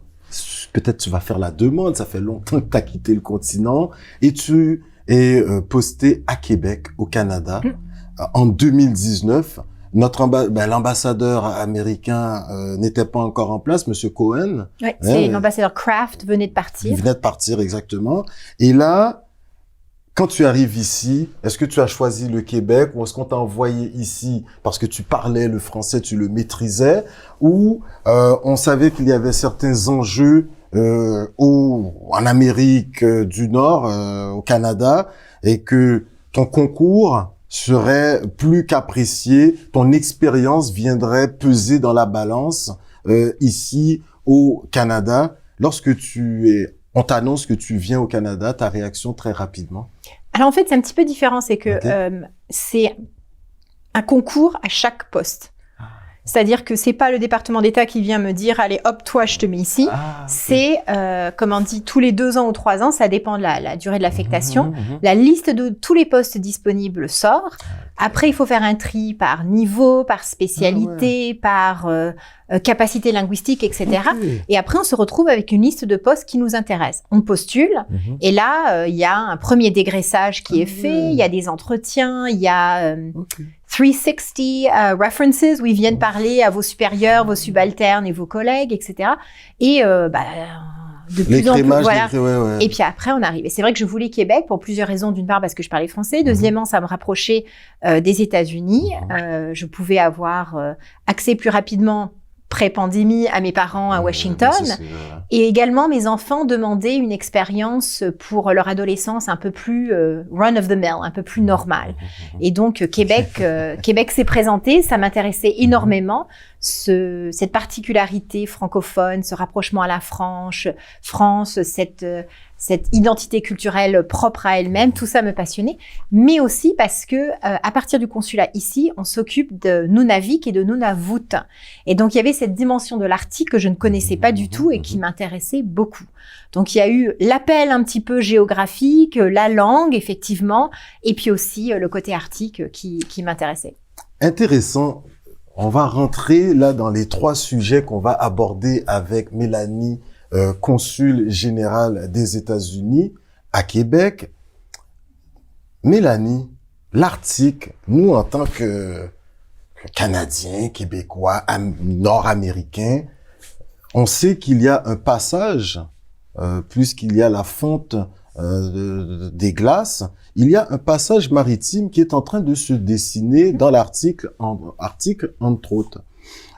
Peut-être tu vas faire la demande. Ça fait longtemps que tu as quitté le continent. Et tu es posté à Québec, au Canada. En 2019, l'ambassadeur américain n'était pas encore en place, Monsieur Cohen. Oui, c'est l'ambassadeur Kraft venait de partir. Il venait de partir, exactement. Et là, quand tu arrives ici, est-ce que tu as choisi le Québec ou est-ce qu'on t'a envoyé ici parce que tu parlais le français, tu le maîtrisais, ou on savait qu'il y avait certains enjeux en Amérique du Nord, au Canada, et que ton concours serait plus qu'apprécié, ton expérience viendrait peser dans la balance ici au Canada. Lorsque on t'annonce que tu viens au Canada, ta réaction très rapidement? Alors en fait, c'est un petit peu différent, c'est que c'est un concours à chaque poste. C'est-à-dire que c'est pas le département d'État qui vient me dire, allez, hop, toi, je te mets ici. C'est, comme on dit, tous les 2 ans ou 3 ans, ça dépend de la durée de l'affectation. La liste de tous les postes disponibles sort. Après, il faut faire un tri par niveau, par spécialité, par capacité linguistique, etc. Et après, on se retrouve avec une liste de postes qui nous intéresse. On postule, et là, il y a un premier dégraissage qui est fait, il y a des entretiens, il y a 360 references où ils viennent parler à vos supérieurs, vos subalternes et vos collègues, etc. Et de plus en plus, voilà. Et puis après, on arrive. Et c'est vrai que je voulais Québec pour plusieurs raisons. D'une part, parce que je parlais français. Deuxièmement, ça me rapprochait des États-Unis. Je pouvais avoir accès plus rapidement pré-pandémie à mes parents à Washington. Et également, mes enfants demandaient une expérience pour leur adolescence un peu plus run of the mill, un peu plus normale. Et donc, Québec s'est présenté, ça m'intéressait énormément. Cette particularité francophone, ce rapprochement à la France, cette identité culturelle propre à elle-même, tout ça me passionnait, mais aussi parce que à partir du consulat ici, on s'occupe de Nunavik et de Nunavut. Et donc il y avait cette dimension de l'Arctique que je ne connaissais pas du tout et qui m'intéressait beaucoup. Donc il y a eu l'appel un petit peu géographique, la langue effectivement, et puis aussi le côté arctique qui m'intéressait. Intéressant. On va rentrer là dans les 3 sujets qu'on va aborder avec Mélanie, consul général des États-Unis à Québec. Mélanie, l'Arctique, nous en tant que Canadiens, Québécois, Nord-Américains, on sait qu'il y a un passage, plus qu'il y a la fonte des glaces, il y a un passage maritime qui est en train de se dessiner dans l'Arctique, entre autres.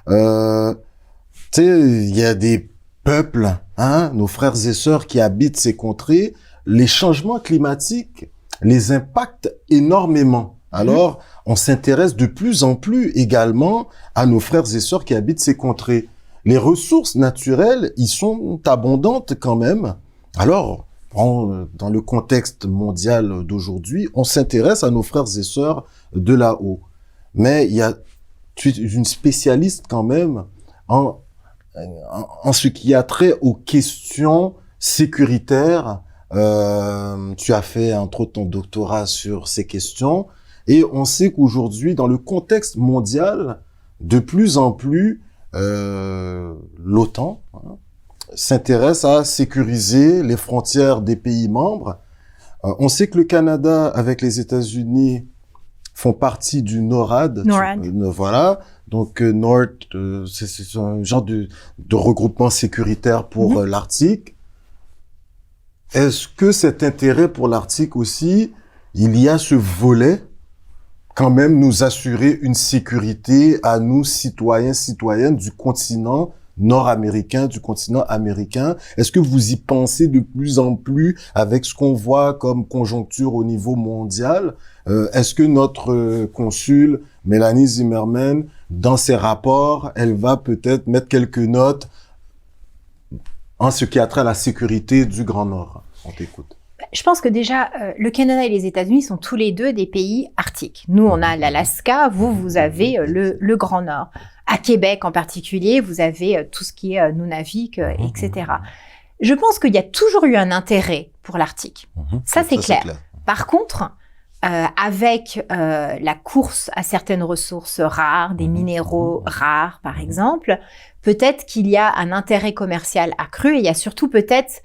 Tu sais, il y a des peuples, nos frères et sœurs qui habitent ces contrées, les changements climatiques les impactent énormément. Alors, on s'intéresse de plus en plus également à nos frères et sœurs qui habitent ces contrées. Les ressources naturelles, y sont abondantes quand même. Alors, dans le contexte mondial d'aujourd'hui, on s'intéresse à nos frères et sœurs de là-haut. Mais il y a une spécialiste quand même en ce qui a trait aux questions sécuritaires. Tu as fait entre autres ton doctorat sur ces questions et on sait qu'aujourd'hui, dans le contexte mondial, de plus en plus, l'OTAN s'intéresse à sécuriser les frontières des pays membres. On sait que le Canada, avec les États-Unis, font partie du NORAD. Voilà. Donc, c'est un genre de regroupement sécuritaire pour l'Arctique. Est-ce que cet intérêt pour l'Arctique aussi, il y a ce volet, quand même nous assurer une sécurité à nous, citoyens, citoyennes du continent nord-américain, du continent américain? Est-ce que vous y pensez de plus en plus avec ce qu'on voit comme conjoncture au niveau mondial? Est-ce que notre consul, Mélanie Zimmerman, dans ses rapports, elle va peut-être mettre quelques notes en ce qui a trait à la sécurité du Grand Nord? On t'écoute. Je pense que déjà, le Canada et les États-Unis sont tous les deux des pays arctiques. Nous, on a l'Alaska, vous avez le Grand Nord. À Québec en particulier, vous avez tout ce qui est Nunavik, etc. Je pense qu'il y a toujours eu un intérêt pour l'Arctique. Ça, c'est clair. Par contre, avec la course à certaines ressources rares, des minéraux rares par exemple, peut-être qu'il y a un intérêt commercial accru et il y a surtout peut-être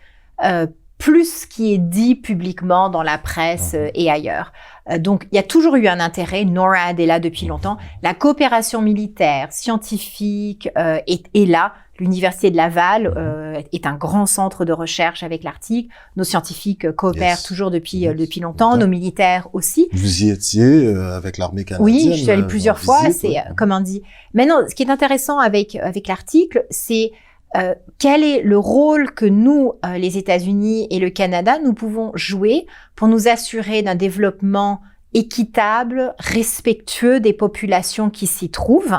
plus qui est dit publiquement dans la presse et ailleurs. Donc, il y a toujours eu un intérêt. NORAD est là depuis longtemps. La coopération militaire, scientifique est là. L'Université de Laval est un grand centre de recherche avec l'Arctique. Nos scientifiques coopèrent toujours depuis longtemps. Nos militaires aussi. Vous y étiez avec l'armée canadienne? Oui, je suis allée plusieurs fois. C'est comme on dit. Maintenant, ce qui est intéressant avec l'article, c'est quel est le rôle que nous, les États-Unis et le Canada, nous pouvons jouer pour nous assurer d'un développement équitable, respectueux des populations qui s'y trouvent,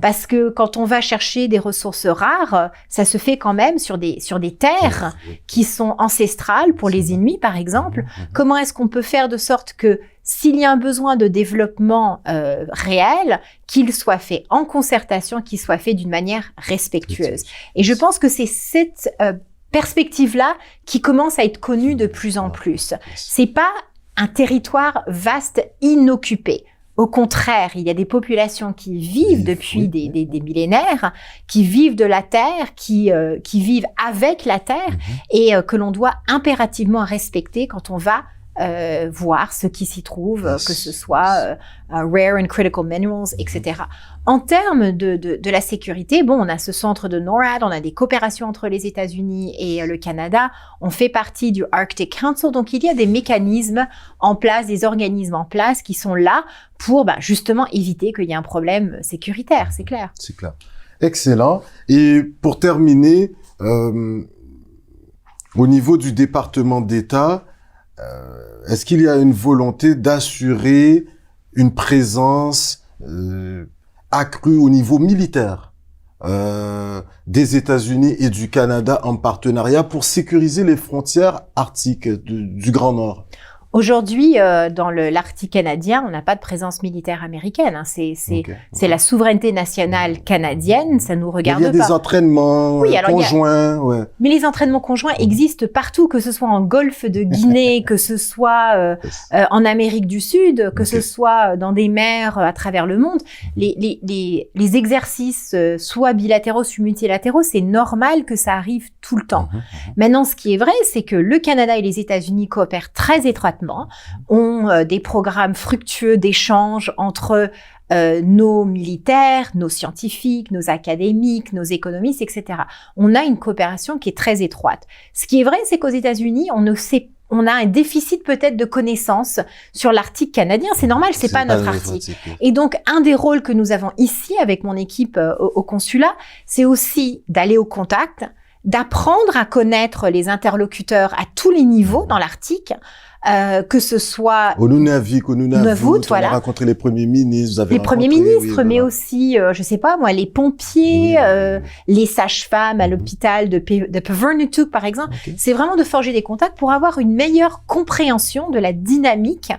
parce que quand on va chercher des ressources rares, ça se fait quand même sur des terres qui sont ancestrales pour les Inuits, par exemple. Comment est-ce qu'on peut faire de sorte que s'il y a un besoin de développement réel, qu'il soit fait en concertation, qu'il soit fait d'une manière respectueuse. Et je pense que c'est cette perspective-là qui commence à être connue de plus en plus. C'est pas un territoire vaste, inoccupé. Au contraire, il y a des populations qui vivent depuis des millénaires, qui vivent de la terre, qui vivent avec la terre et que l'on doit impérativement respecter quand on va voir ce qui s'y trouve, que ce soit rare and critical minerals, etc. En termes de la sécurité, bon, on a ce centre de NORAD, on a des coopérations entre les États-Unis et le Canada, on fait partie du Arctic Council, donc il y a des mécanismes en place, des organismes en place qui sont là pour justement éviter qu'il y ait un problème sécuritaire, c'est clair. C'est clair. Excellent. Et pour terminer, au niveau du département d'État, est-ce qu'il y a une volonté d'assurer une présence accrue au niveau militaire des États-Unis et du Canada en partenariat pour sécuriser les frontières arctiques du Grand Nord? Aujourd'hui, dans l'Arctique canadien, on n'a pas de présence militaire américaine. Hein. C'est la souveraineté nationale canadienne, ça nous regarde pas. Il y a des entraînements conjoints. Mais les entraînements conjoints existent partout, que ce soit en Golfe de Guinée, que ce soit en Amérique du Sud, que ce soit dans des mers à travers le monde. Les exercices, soit bilatéraux, soit multilatéraux, c'est normal que ça arrive tout le temps. Maintenant, ce qui est vrai, c'est que le Canada et les États-Unis coopèrent très étroitement, ont des programmes fructueux d'échange entre nos militaires, nos scientifiques, nos académiques, nos économistes, etc. On a une coopération qui est très étroite. Ce qui est vrai, c'est qu'aux États-Unis, on a un déficit peut-être de connaissances sur l'Arctique canadien. C'est normal, c'est pas notre Arctique. Et donc, un des rôles que nous avons ici avec mon équipe au consulat, c'est aussi d'aller au contact, d'apprendre à connaître les interlocuteurs à tous les niveaux dans l'Arctique, que ce soit Au Nunavut, on voilà. a rencontré les premiers ministres, vous avez les rencontré, premiers ministres, oui, mais voilà. aussi, je sais pas moi, les pompiers, les sages-femmes à l'hôpital de Pavernutuk, par exemple. Ok. C'est vraiment de forger des contacts pour avoir une meilleure compréhension de la dynamique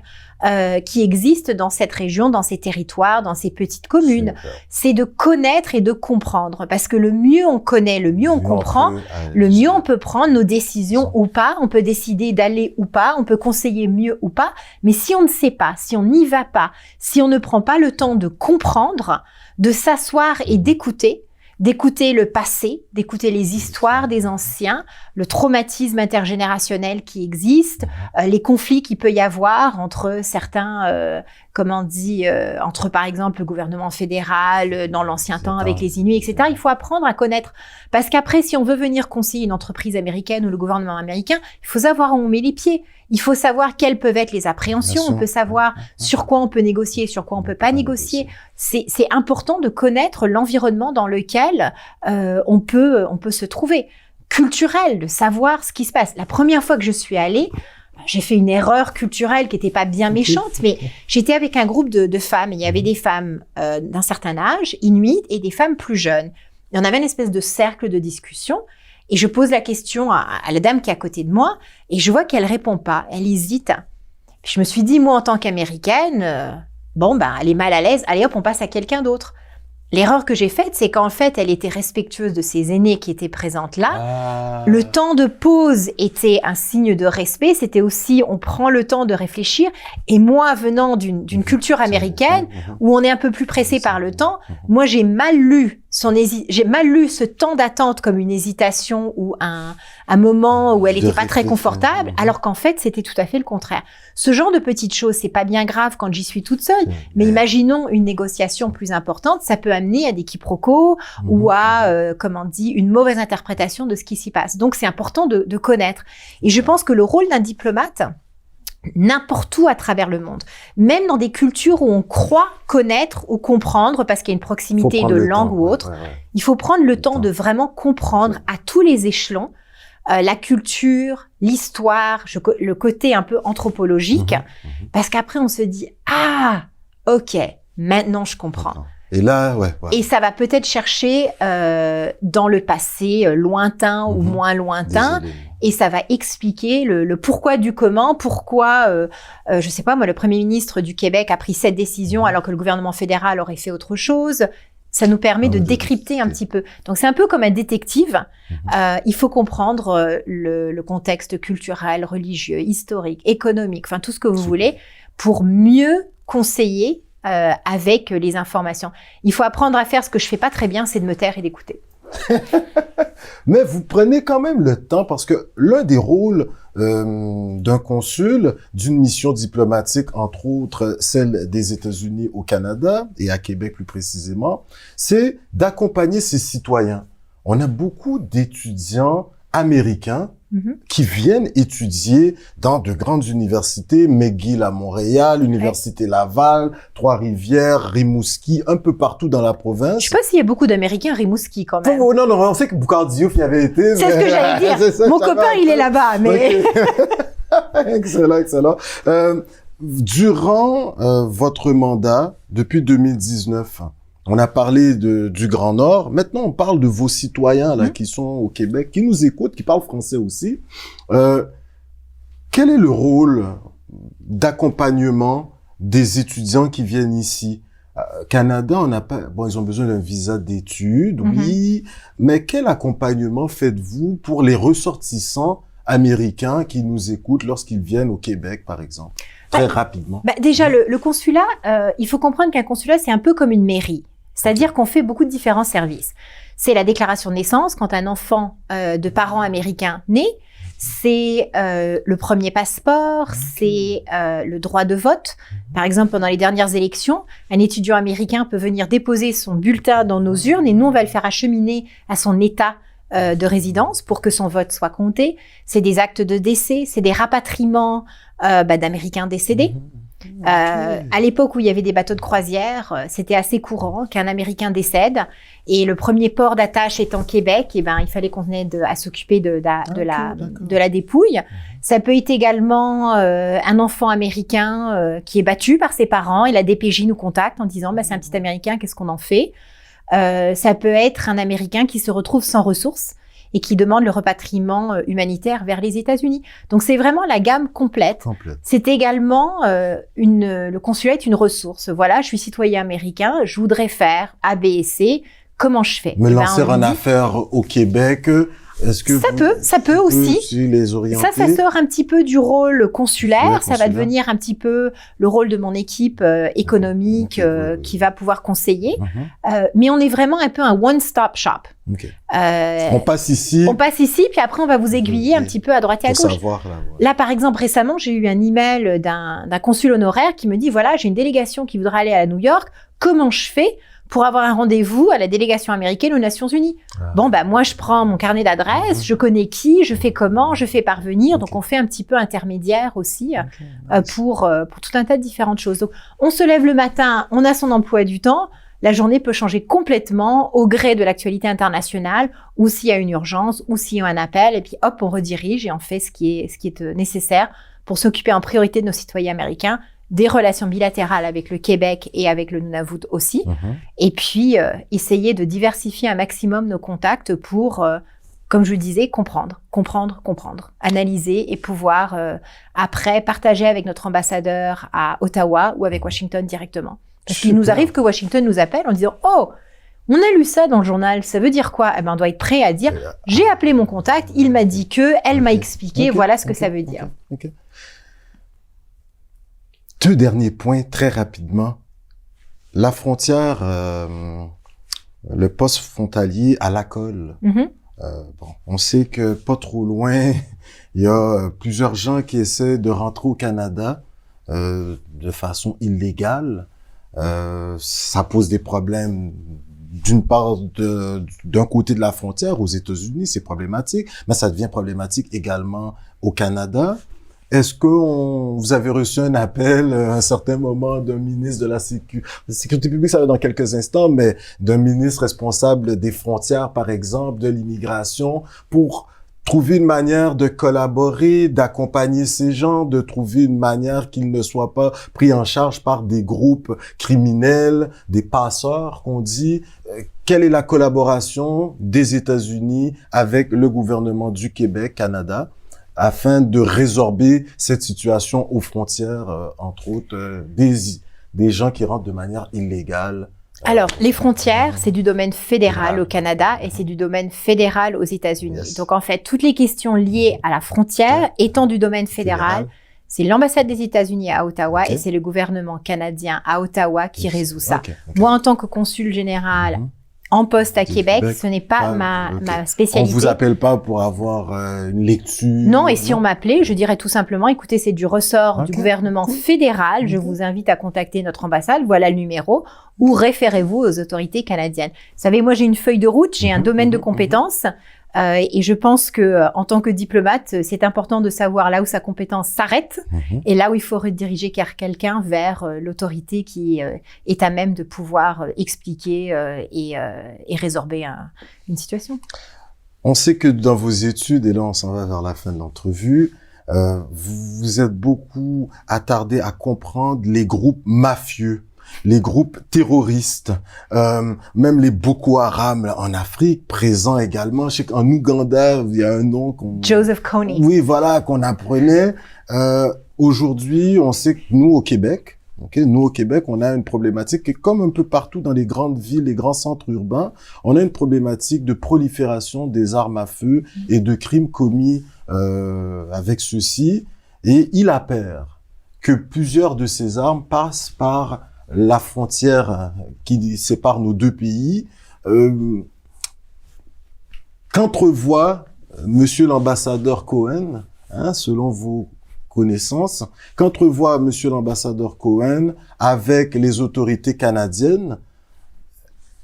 qui existe dans cette région, dans ces territoires, dans ces petites communes. Super. C'est de connaître et de comprendre, parce que le mieux on connaît, le mieux on comprend, le mieux on peut prendre nos décisions ou pas, on peut décider d'aller ou pas, on peut conseiller mieux ou pas, mais si on ne sait pas, si on n'y va pas, si on ne prend pas le temps de comprendre, de s'asseoir et d'écouter le passé, d'écouter les histoires des anciens, le traumatisme intergénérationnel qui existe, les conflits qu'il peut y avoir entre certains, entre par exemple le gouvernement fédéral dans l'ancien temps avec les Inuits, etc. Il faut apprendre à connaître, parce qu'après, si on veut venir conseiller une entreprise américaine ou le gouvernement américain, il faut savoir où on met les pieds. Il faut savoir quelles peuvent être les appréhensions, on peut savoir sur quoi on peut négocier, sur quoi on peut pas négocier. C'est important de connaître l'environnement dans lequel on peut se trouver. Culturel, de savoir ce qui se passe. La première fois que je suis allée, j'ai fait une erreur culturelle qui n'était pas bien méchante, mais j'étais avec un groupe de femmes. Il y avait des femmes d'un certain âge, inuites, et des femmes plus jeunes. Et on avait une espèce de cercle de discussion. Et je pose la question à la dame qui est à côté de moi, et je vois qu'elle répond pas, elle hésite. Puis je me suis dit, moi, en tant qu'Américaine, elle est mal à l'aise, allez hop, on passe à quelqu'un d'autre. L'erreur que j'ai faite, c'est qu'en fait, elle était respectueuse de ses aînés qui étaient présentes là. Le temps de pause était un signe de respect. C'était aussi, on prend le temps de réfléchir. Et moi, venant d'une culture américaine, où on est un peu plus pressé par le temps, moi, j'ai mal lu ce temps d'attente comme une hésitation ou un moment où elle n'était pas très confortable, alors qu'en fait, c'était tout à fait le contraire. Ce genre de petites choses, c'est pas bien grave quand j'y suis toute seule, mais imaginons une négociation plus importante, ça peut amener à des quiproquos ou à, une mauvaise interprétation de ce qui s'y passe. Donc, c'est important de connaître. Et je pense que le rôle d'un diplomate, n'importe où à travers le monde, même dans des cultures où on croit connaître ou comprendre parce qu'il y a une proximité de langue ou autre, il faut prendre le temps de vraiment comprendre à tous les échelons la culture, l'histoire, le côté un peu anthropologique, parce qu'après on se dit « Ah, ok, maintenant je comprends ». Et là, Et ça va peut-être chercher dans le passé lointain ou moins lointain, et ça va expliquer le pourquoi du comment, pourquoi, je sais pas moi, le Premier ministre du Québec a pris cette décision alors que le gouvernement fédéral aurait fait autre chose. Ça nous permet de décrypter un petit peu. Donc c'est un peu comme un détective. Il faut comprendre le contexte culturel, religieux, historique, économique, enfin tout ce que vous voulez, pour mieux conseiller avec les informations. Il faut apprendre à faire ce que je fais pas très bien, c'est de me taire et d'écouter. Mais vous prenez quand même le temps, parce que l'un des rôles d'un consul, d'une mission diplomatique, entre autres celle des États-Unis au Canada et à Québec plus précisément, c'est d'accompagner ses citoyens. On a beaucoup d'étudiants américains qui viennent étudier dans de grandes universités, McGill à Montréal, Université Laval, Trois-Rivières, Rimouski, un peu partout dans la province. Je sais pas s'il y a beaucoup d'Américains à Rimouski quand même. Non, on sait que Boucard Diouf y avait été. C'est ce que j'allais dire. Mon copain, il est là-bas, mais... Okay. Excellent. Durant votre mandat, depuis 2019, on a parlé du Grand Nord. Maintenant, on parle de vos citoyens là qui sont au Québec, qui nous écoutent, qui parlent français aussi. Quel est le rôle d'accompagnement des étudiants qui viennent ici? Canada, on n'a pas, ils ont besoin d'un visa d'études, oui, mais quel accompagnement faites-vous pour les ressortissants américains qui nous écoutent lorsqu'ils viennent au Québec, par exemple? Très rapidement. Déjà, le consulat, il faut comprendre qu'un consulat, c'est un peu comme une mairie. C'est-à-dire qu'on fait beaucoup de différents services. C'est la déclaration de naissance, quand un enfant de parents américains naît. C'est le premier passeport, c'est le droit de vote. Par exemple, pendant les dernières élections, un étudiant américain peut venir déposer son bulletin dans nos urnes et nous, on va le faire acheminer à son état de résidence pour que son vote soit compté. C'est des actes de décès, c'est des rapatriements d'Américains décédés. À l'époque où il y avait des bateaux de croisière, c'était assez courant qu'un Américain décède et le premier port d'attache étant Québec, et ben il fallait qu'on aide à s'occuper de la dépouille. Ça peut être également un enfant américain qui est battu par ses parents et la DPJ nous contacte en disant bah, c'est un petit Américain, qu'est-ce qu'on en fait? Ça peut être un Américain qui se retrouve sans ressources et qui demande le repatriement humanitaire vers les États-Unis. Donc, c'est vraiment la gamme complète. C'est également, le consulat est une ressource. Voilà, je suis citoyen américain, je voudrais faire A, B et C. Comment je fais? Me lancer en affaires au Québec, est-ce que ça peut aussi les orienter? Ça sort un petit peu du rôle consulaire. Ça va devenir un petit peu le rôle de mon équipe économique qui va pouvoir conseiller. Mais on est vraiment un peu un one-stop shop. On passe ici. Puis après on va vous aiguiller un petit peu à droite et à gauche. Là, par exemple, récemment, j'ai eu un email d'un consul honoraire qui me dit voilà, j'ai une délégation qui voudra aller à New York. Comment je fais pour avoir un rendez-vous à la délégation américaine aux Nations Unies? Bon, bah moi, je prends mon carnet d'adresses, je connais qui, je fais comment, je fais parvenir. Donc, on fait un petit peu intermédiaire aussi pour tout un tas de différentes choses. Donc, on se lève le matin, on a son emploi du temps. La journée peut changer complètement au gré de l'actualité internationale, ou s'il y a une urgence, ou s'il y a un appel, et puis hop, on redirige et on fait ce qui est nécessaire pour s'occuper en priorité de nos citoyens américains, des relations bilatérales avec le Québec et avec le Nunavut aussi, et puis essayer de diversifier un maximum nos contacts pour, comme je le disais, comprendre, analyser et pouvoir après partager avec notre ambassadeur à Ottawa ou avec Washington directement. Parce qu'il nous arrive que Washington nous appelle en disant « Oh, on a lu ça dans le journal, ça veut dire quoi ?» Eh ben, on doit être prêt à dire « J'ai appelé mon contact, il m'a dit que, elle m'a expliqué, voilà ce que ça veut dire. » Deux derniers points très rapidement. La frontière, le poste frontalier à Lacolle. On sait que pas trop loin, il y a plusieurs gens qui essaient de rentrer au Canada de façon illégale. Ça pose des problèmes d'une part d'un côté de la frontière aux États-Unis, c'est problématique, mais ça devient problématique également au Canada. Est-ce que vous avez reçu un appel à un certain moment d'un ministre de la sécurité publique, ça va dans quelques instants, mais d'un ministre responsable des frontières, par exemple, de l'immigration, pour trouver une manière de collaborer, d'accompagner ces gens, de trouver une manière qu'ils ne soient pas pris en charge par des groupes criminels, des passeurs, qu'on dit. Quelle est la collaboration des États-Unis avec le gouvernement du Québec, Canada, afin de résorber cette situation aux frontières, entre autres, des gens qui rentrent de manière illégale? Alors, les frontières, c'est du domaine fédéral au Canada et c'est du domaine fédéral aux États-Unis. Donc, en fait, toutes les questions liées à la frontière étant du domaine fédéral, c'est l'ambassade des États-Unis à Ottawa et c'est le gouvernement canadien à Ottawa qui résout ça. Moi, en tant que consul général en poste à Québec, ce n'est pas ma spécialité. On vous appelle pas pour avoir une lecture? Non, et si on m'appelait, je dirais tout simplement, écoutez, c'est du ressort du gouvernement fédéral, je vous invite à contacter notre ambassade, voilà le numéro, ou référez-vous aux autorités canadiennes. Vous savez, moi j'ai une feuille de route, j'ai un domaine de compétences, et je pense que en tant que diplomate, c'est important de savoir là où sa compétence s'arrête et là où il faut rediriger quelqu'un vers l'autorité qui est à même de pouvoir expliquer et résorber une situation. On sait que dans vos études, et là on s'en va vers la fin de l'entrevue, vous êtes beaucoup attardé à comprendre les groupes mafieux, les groupes terroristes, même les Boko Haram en Afrique, présents également. Je sais qu'en Ouganda, il y a un nom Joseph Kony. Oui, voilà, qu'on apprenait. Aujourd'hui, on sait que nous, au Québec, on a une problématique et comme un peu partout dans les grandes villes, les grands centres urbains, on a une problématique de prolifération des armes à feu et de crimes commis avec ceux-ci. Et il appert que plusieurs de ces armes passent par la frontière qui sépare nos deux pays. Qu'entrevoit Monsieur l'ambassadeur Cohen, selon vos connaissances, qu'entrevoit Monsieur l'ambassadeur Cohen avec les autorités canadiennes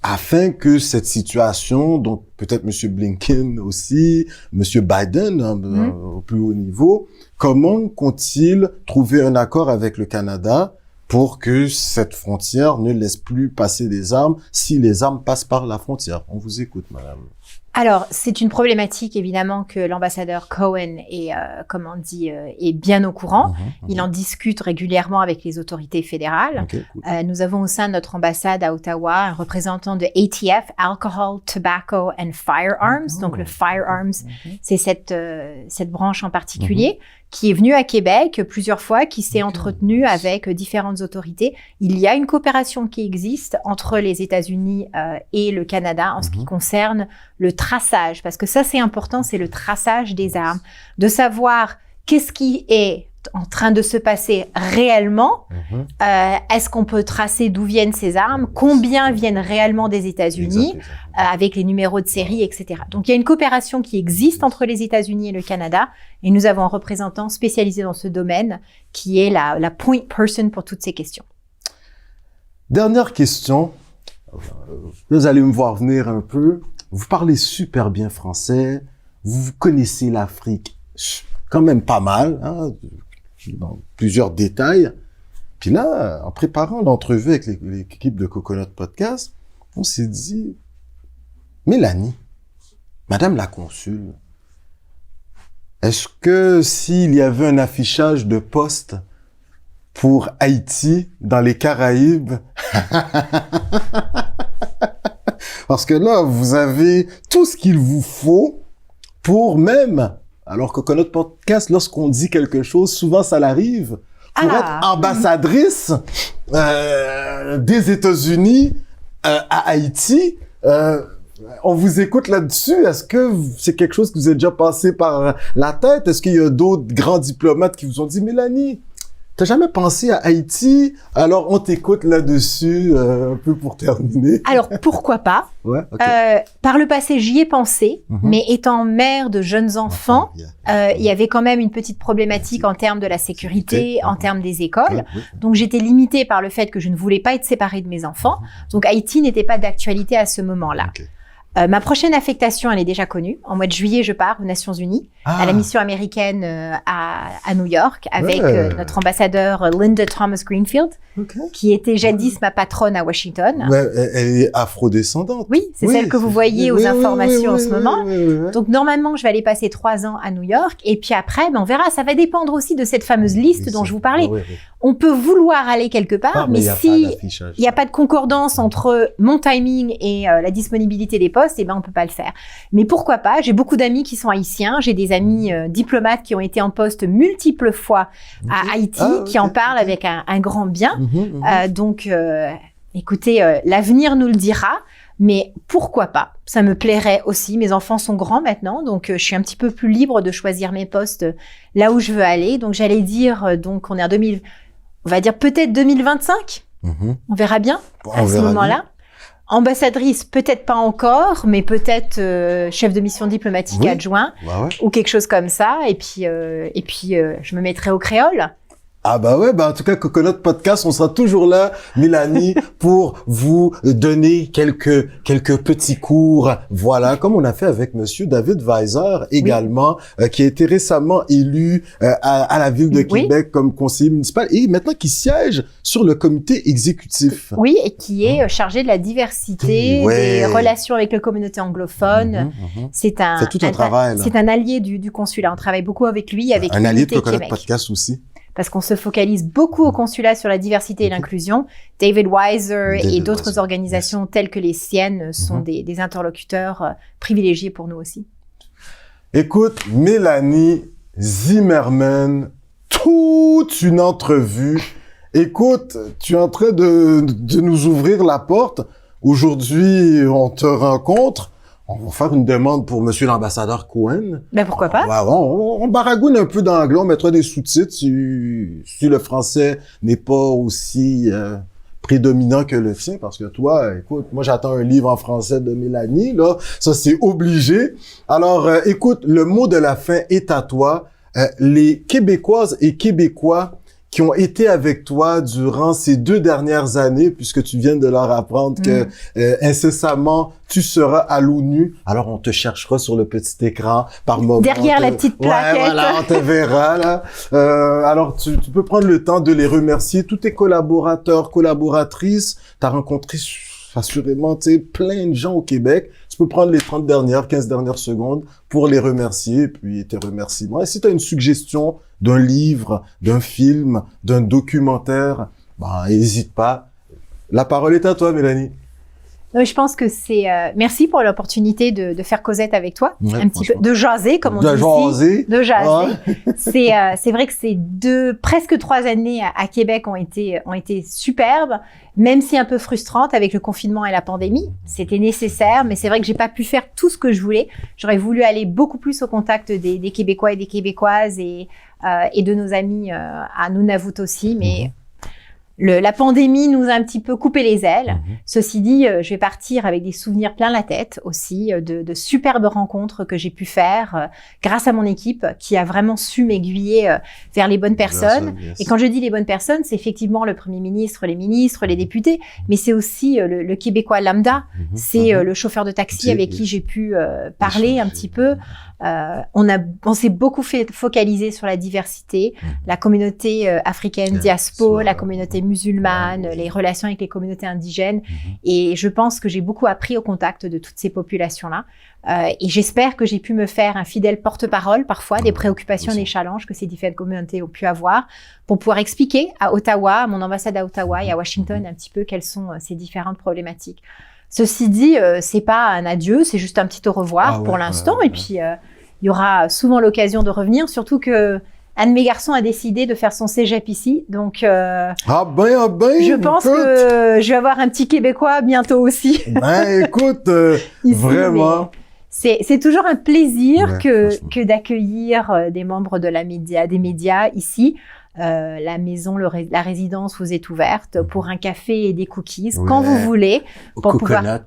afin que cette situation, donc peut-être M. Blinken aussi, M. Biden au plus haut niveau, comment compte-t-il trouver un accord avec le Canada pour que cette frontière ne laisse plus passer des armes si les armes passent par la frontière? On vous écoute, madame. Alors, c'est une problématique, évidemment, que l'ambassadeur Cohen est, est bien au courant. Il en discute régulièrement avec les autorités fédérales. Okay, cool. Nous avons au sein de notre ambassade à Ottawa un représentant de ATF, Alcohol, Tobacco and Firearms. Donc, le Firearms, c'est cette branche en particulier qui est venue à Québec plusieurs fois, qui s'est entretenue avec différentes autorités. Il y a une coopération qui existe entre les États-Unis et le Canada en ce qui concerne le traçage, parce que ça, c'est important, c'est le traçage des armes, de savoir qu'est-ce qui est en train de se passer réellement. Est-ce qu'on peut tracer d'où viennent ces armes? Combien viennent réellement des États-Unis? Avec les numéros de série, etc. Donc, il y a une coopération qui existe entre les États-Unis et le Canada, et nous avons un représentant spécialisé dans ce domaine qui est la point person pour toutes ces questions. Dernière question. Vous allez me voir venir un peu. Vous parlez super bien français. Vous connaissez l'Afrique quand même pas mal, hein, dans plusieurs détails. Puis là, en préparant l'entrevue avec l'équipe de Coconut Podcast, on s'est dit, Mélanie, Madame la Consul, est-ce que s'il y avait un affichage de poste pour Haïti dans les Caraïbes, parce que là, vous avez tout ce qu'il vous faut pour même, alors que Coconut Podcast, lorsqu'on dit quelque chose, souvent ça l'arrive, pour être ambassadrice des États-Unis à Haïti. On vous écoute là-dessus. Est-ce que c'est quelque chose qui vous est déjà passé par la tête? Est-ce qu'il y a d'autres grands diplomates qui vous ont dit, Mélanie, t'as jamais pensé à Haïti? Alors, on t'écoute là-dessus un peu pour terminer. Alors, pourquoi pas? Ouais, okay. Par le passé, j'y ai pensé, mais étant mère de jeunes enfants, il y avait quand même une petite problématique en termes de la sécurité, en termes des écoles. Donc, j'étais limitée par le fait que je ne voulais pas être séparée de mes enfants. Donc, Haïti n'était pas d'actualité à ce moment-là. Okay. Ma prochaine affectation, elle est déjà connue. En mois de juillet, je pars aux Nations Unies, à la mission américaine à New York, avec notre ambassadeur Linda Thomas Greenfield, qui était jadis ma patronne à Washington. Ouais, elle est afrodescendante. Oui, c'est celle que vous voyez aux informations en ce moment. Donc, normalement, je vais aller passer 3 ans à New York. Et puis après, on verra. Ça va dépendre aussi de cette fameuse liste dont je vous parlais. On peut vouloir aller quelque part, mais si il n'y a pas de concordance entre mon timing et la disponibilité des postes, eh ben on peut pas le faire. Mais pourquoi pas? J'ai beaucoup d'amis qui sont haïtiens, j'ai des amis diplomates qui ont été en poste multiples fois à Haïti, qui en parlent avec un grand bien. Donc, écoutez, l'avenir nous le dira. Mais pourquoi pas? Ça me plairait aussi. Mes enfants sont grands maintenant, donc je suis un petit peu plus libre de choisir mes postes là où je veux aller. Donc j'allais dire, donc on est en 2000, on va dire peut-être 2025. On verra bien à ce moment-là. Ambassadrice, peut-être pas encore, mais peut-être chef de mission diplomatique adjoint ou quelque chose comme ça. Et puis je me mettrai au créole. Ah bah ouais, bah en tout cas, Coconut Podcast, on sera toujours là, Mélanie, pour vous donner quelques petits cours. Voilà, comme on a fait avec Monsieur David Weiser également, qui a été récemment élu à la ville de Québec comme conseiller municipal et maintenant qui siège sur le comité exécutif. Oui, et qui est chargé de la diversité, des relations avec la communauté anglophone. C'est tout un travail. C'est un allié du consulat. On travaille beaucoup avec lui, avec un allié de Coconut Podcast aussi. Parce qu'on se focalise beaucoup au consulat sur la diversité et l'inclusion. David Weiser et d'autres organisations telles que les siennes sont des interlocuteurs privilégiés pour nous aussi. Écoute, Mélanie Zimmerman, toute une entrevue. Écoute, tu es en train de nous ouvrir la porte. Aujourd'hui, on te rencontre. On va faire une demande pour Monsieur l'ambassadeur Cohen. Ben pourquoi pas? On baragouine un peu d'anglais, on mettra des sous-titres si le français n'est pas aussi prédominant que le tien, parce que toi, écoute, moi j'attends un livre en français de Mélanie, là, ça c'est obligé. Alors, écoute, le mot de la fin est à toi. Les Québécoises et Québécois qui ont été avec toi durant ces 2 dernières années, puisque tu viens de leur apprendre que incessamment tu seras à l'ONU. Alors on te cherchera sur le petit écran par moment. Derrière la petite plaquette. Ouais, voilà, on te verra là. Alors tu peux prendre le temps de les remercier, tous tes collaborateurs, collaboratrices. T'as rencontré assurément, tu sais, plein de gens au Québec. Tu peux prendre les 15 dernières secondes pour les remercier, puis tes remerciements. Et si tu as une suggestion d'un livre, d'un film, d'un documentaire, n'hésite pas. La parole est à toi, Mélanie. Je pense que c'est... merci pour l'opportunité de faire Cosette avec toi, Ouais, un petit peu, de jaser, comme on dit ici. De jaser. C'est vrai que ces presque 3 années à Québec ont été superbes, même si un peu frustrantes avec le confinement et la pandémie. C'était nécessaire, mais c'est vrai que j'ai pas pu faire tout ce que je voulais. J'aurais voulu aller beaucoup plus au contact des Québécois et des Québécoises et de nos amis à Nunavut aussi, mais... La pandémie nous a un petit peu coupé les ailes. Ceci dit, je vais partir avec des souvenirs plein la tête aussi, de superbes rencontres que j'ai pu faire grâce à mon équipe qui a vraiment su m'aiguiller vers les bonnes personnes. Et quand je dis les bonnes personnes, c'est effectivement le Premier ministre, les ministres, les députés, mais c'est aussi le Québécois lambda, c'est le chauffeur de taxi avec qui j'ai pu parler un petit peu. On s'est beaucoup focalisé sur la diversité, la communauté africaine diaspora, la communauté musulmane, les relations avec les communautés indigènes. Et je pense que j'ai beaucoup appris au contact de toutes ces populations-là. Et j'espère que j'ai pu me faire un fidèle porte-parole parfois des préoccupations, des challenges que ces différentes communautés ont pu avoir pour pouvoir expliquer à Ottawa, à mon ambassade à Ottawa et à Washington un petit peu quelles sont ces différentes problématiques. Ceci dit, c'est pas un adieu, c'est juste un petit au revoir pour l'instant. Et puis, il y aura souvent l'occasion de revenir, surtout que un de mes garçons a décidé de faire son cégep ici. Donc, je pense que je vais avoir un petit Québécois bientôt aussi. Écoute, ici, vraiment. C'est toujours un plaisir que d'accueillir des membres de des médias ici. La maison, la résidence vous est ouverte pour un café et des cookies quand vous voulez, au coconut,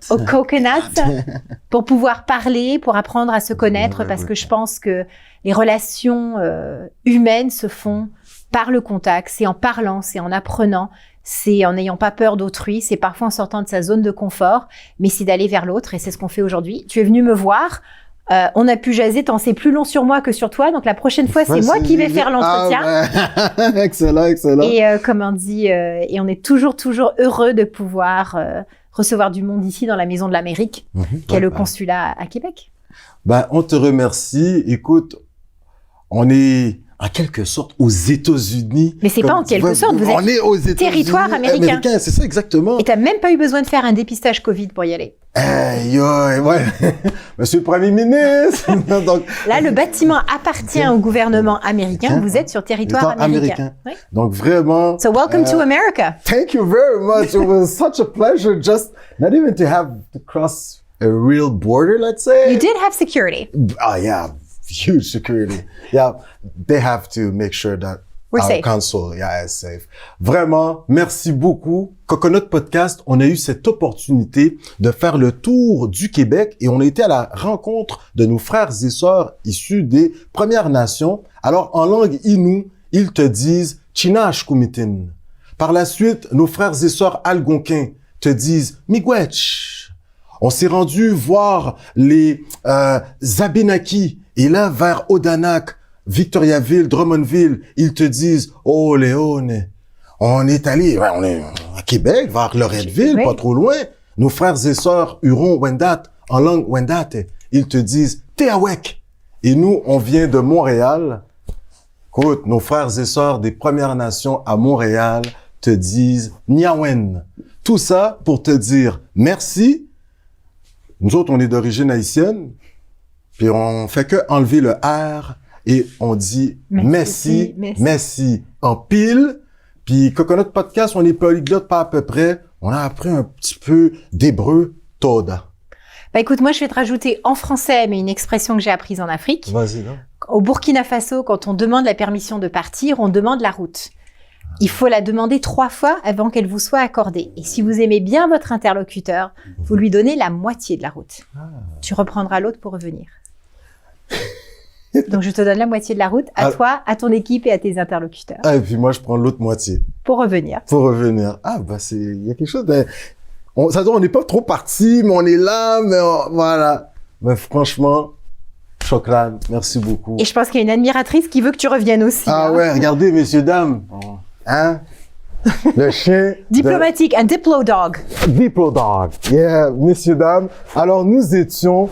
pour pouvoir parler, pour apprendre à se connaître, parce que je pense que les relations humaines se font par le contact, c'est en parlant, c'est en apprenant, c'est en n'ayant pas peur d'autrui, c'est parfois en sortant de sa zone de confort, mais c'est d'aller vers l'autre et c'est ce qu'on fait aujourd'hui. Tu es venu me voir. On a pu jaser, t'en sais plus long sur moi que sur toi, donc la prochaine fois, c'est moi qui vais faire l'entretien. Excellent. Et comme on dit, et on est toujours heureux de pouvoir recevoir du monde ici dans la Maison de l'Amérique, qui est le consulat à Québec. On te remercie. Écoute, on est en quelque sorte aux États-Unis. Mais c'est pas en quelque sorte, vous êtes aux États-Unis, territoire américain. C'est ça exactement. Et t'as même pas eu besoin de faire un dépistage Covid pour y aller. Monsieur le Premier ministre. Donc, là, le bâtiment appartient au gouvernement américain. Vous êtes sur territoire américain. Oui. Donc vraiment. So welcome to America. Thank you very much. It was such a pleasure, just not even to have to cross a real border, let's say. You did have security. Oh yeah, huge security. Yeah, they have to make sure that we're our safe. council, is safe. Vraiment, merci beaucoup. Coconut Podcast, on a eu cette opportunité de faire le tour du Québec et on a été à la rencontre de nos frères et sœurs issus des Premières Nations. Alors, en langue Innu, ils te disent « Chinash Kumitin ». Par la suite, nos frères et sœurs algonquins te disent « Miigwech ». On s'est rendu voir les Abénakis et là, vers Odanak, Victoriaville, Drummondville, ils te disent « Oh, Léone ». On est allé, on est à Québec, vers Loretteville, pas trop loin. Nos frères et sœurs Huron-Wendat, en langue Wendate, ils te disent « Téawek ». Et nous, on vient de Montréal. Écoute, nos frères et sœurs des Premières Nations à Montréal te disent « Niawen ». Tout ça pour te dire merci. Nous autres, on est d'origine haïtienne, puis on fait que enlever le R et on dit merci en pile. Puis Coconut Podcast, on est polyglotte pas à peu près. On a appris un petit peu d'hébreu, toda. Écoute, moi je vais te rajouter en français, mais une expression que j'ai apprise en Afrique. Vas-y, non? Au Burkina Faso, quand on demande la permission de partir, on demande la route. Il faut la demander 3 fois avant qu'elle vous soit accordée. Et si vous aimez bien votre interlocuteur, vous lui donnez la moitié de la route. Tu reprendras l'autre pour revenir. Donc, je te donne la moitié de la route à toi, à ton équipe et à tes interlocuteurs. Ah, et puis moi, je prends l'autre moitié. Pour revenir. Pour revenir. Ah, bah, il y a quelque chose de... ça veut dire, on n'est pas trop parti, mais on est là, mais voilà. Mais franchement, Chokran, merci beaucoup. Et je pense qu'il y a une admiratrice qui veut que tu reviennes aussi. Ah hein. ouais, regardez, messieurs, dames. Hein? Le chien. Diplomatique, un diplodog. Diplodog. Yeah, messieurs, dames. Alors, nous étions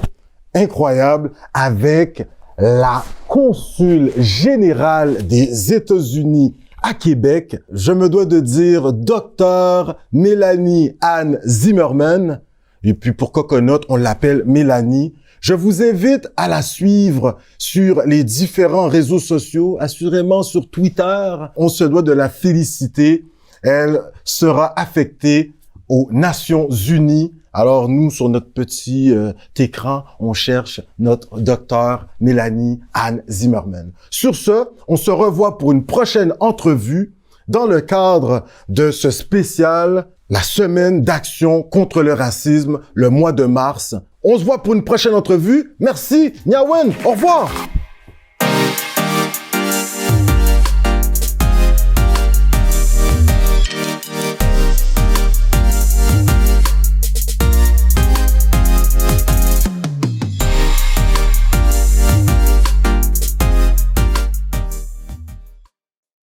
incroyables avec la consul générale des États-Unis à Québec. Je me dois de dire Dr. Mélanie Anne Zimmerman. Et puis, pour Coconut, on l'appelle Mélanie. Je vous invite à la suivre sur les différents réseaux sociaux, assurément sur Twitter. On se doit de la féliciter. Elle sera affectée aux Nations Unies. Alors, nous, sur notre petit écran, on cherche notre docteur Mélanie Anne Zimmerman. Sur ce, on se revoit pour une prochaine entrevue dans le cadre de ce spécial, la semaine d'action contre le racisme, le mois de mars. On se voit pour une prochaine entrevue. Merci, Nyawen. Au revoir.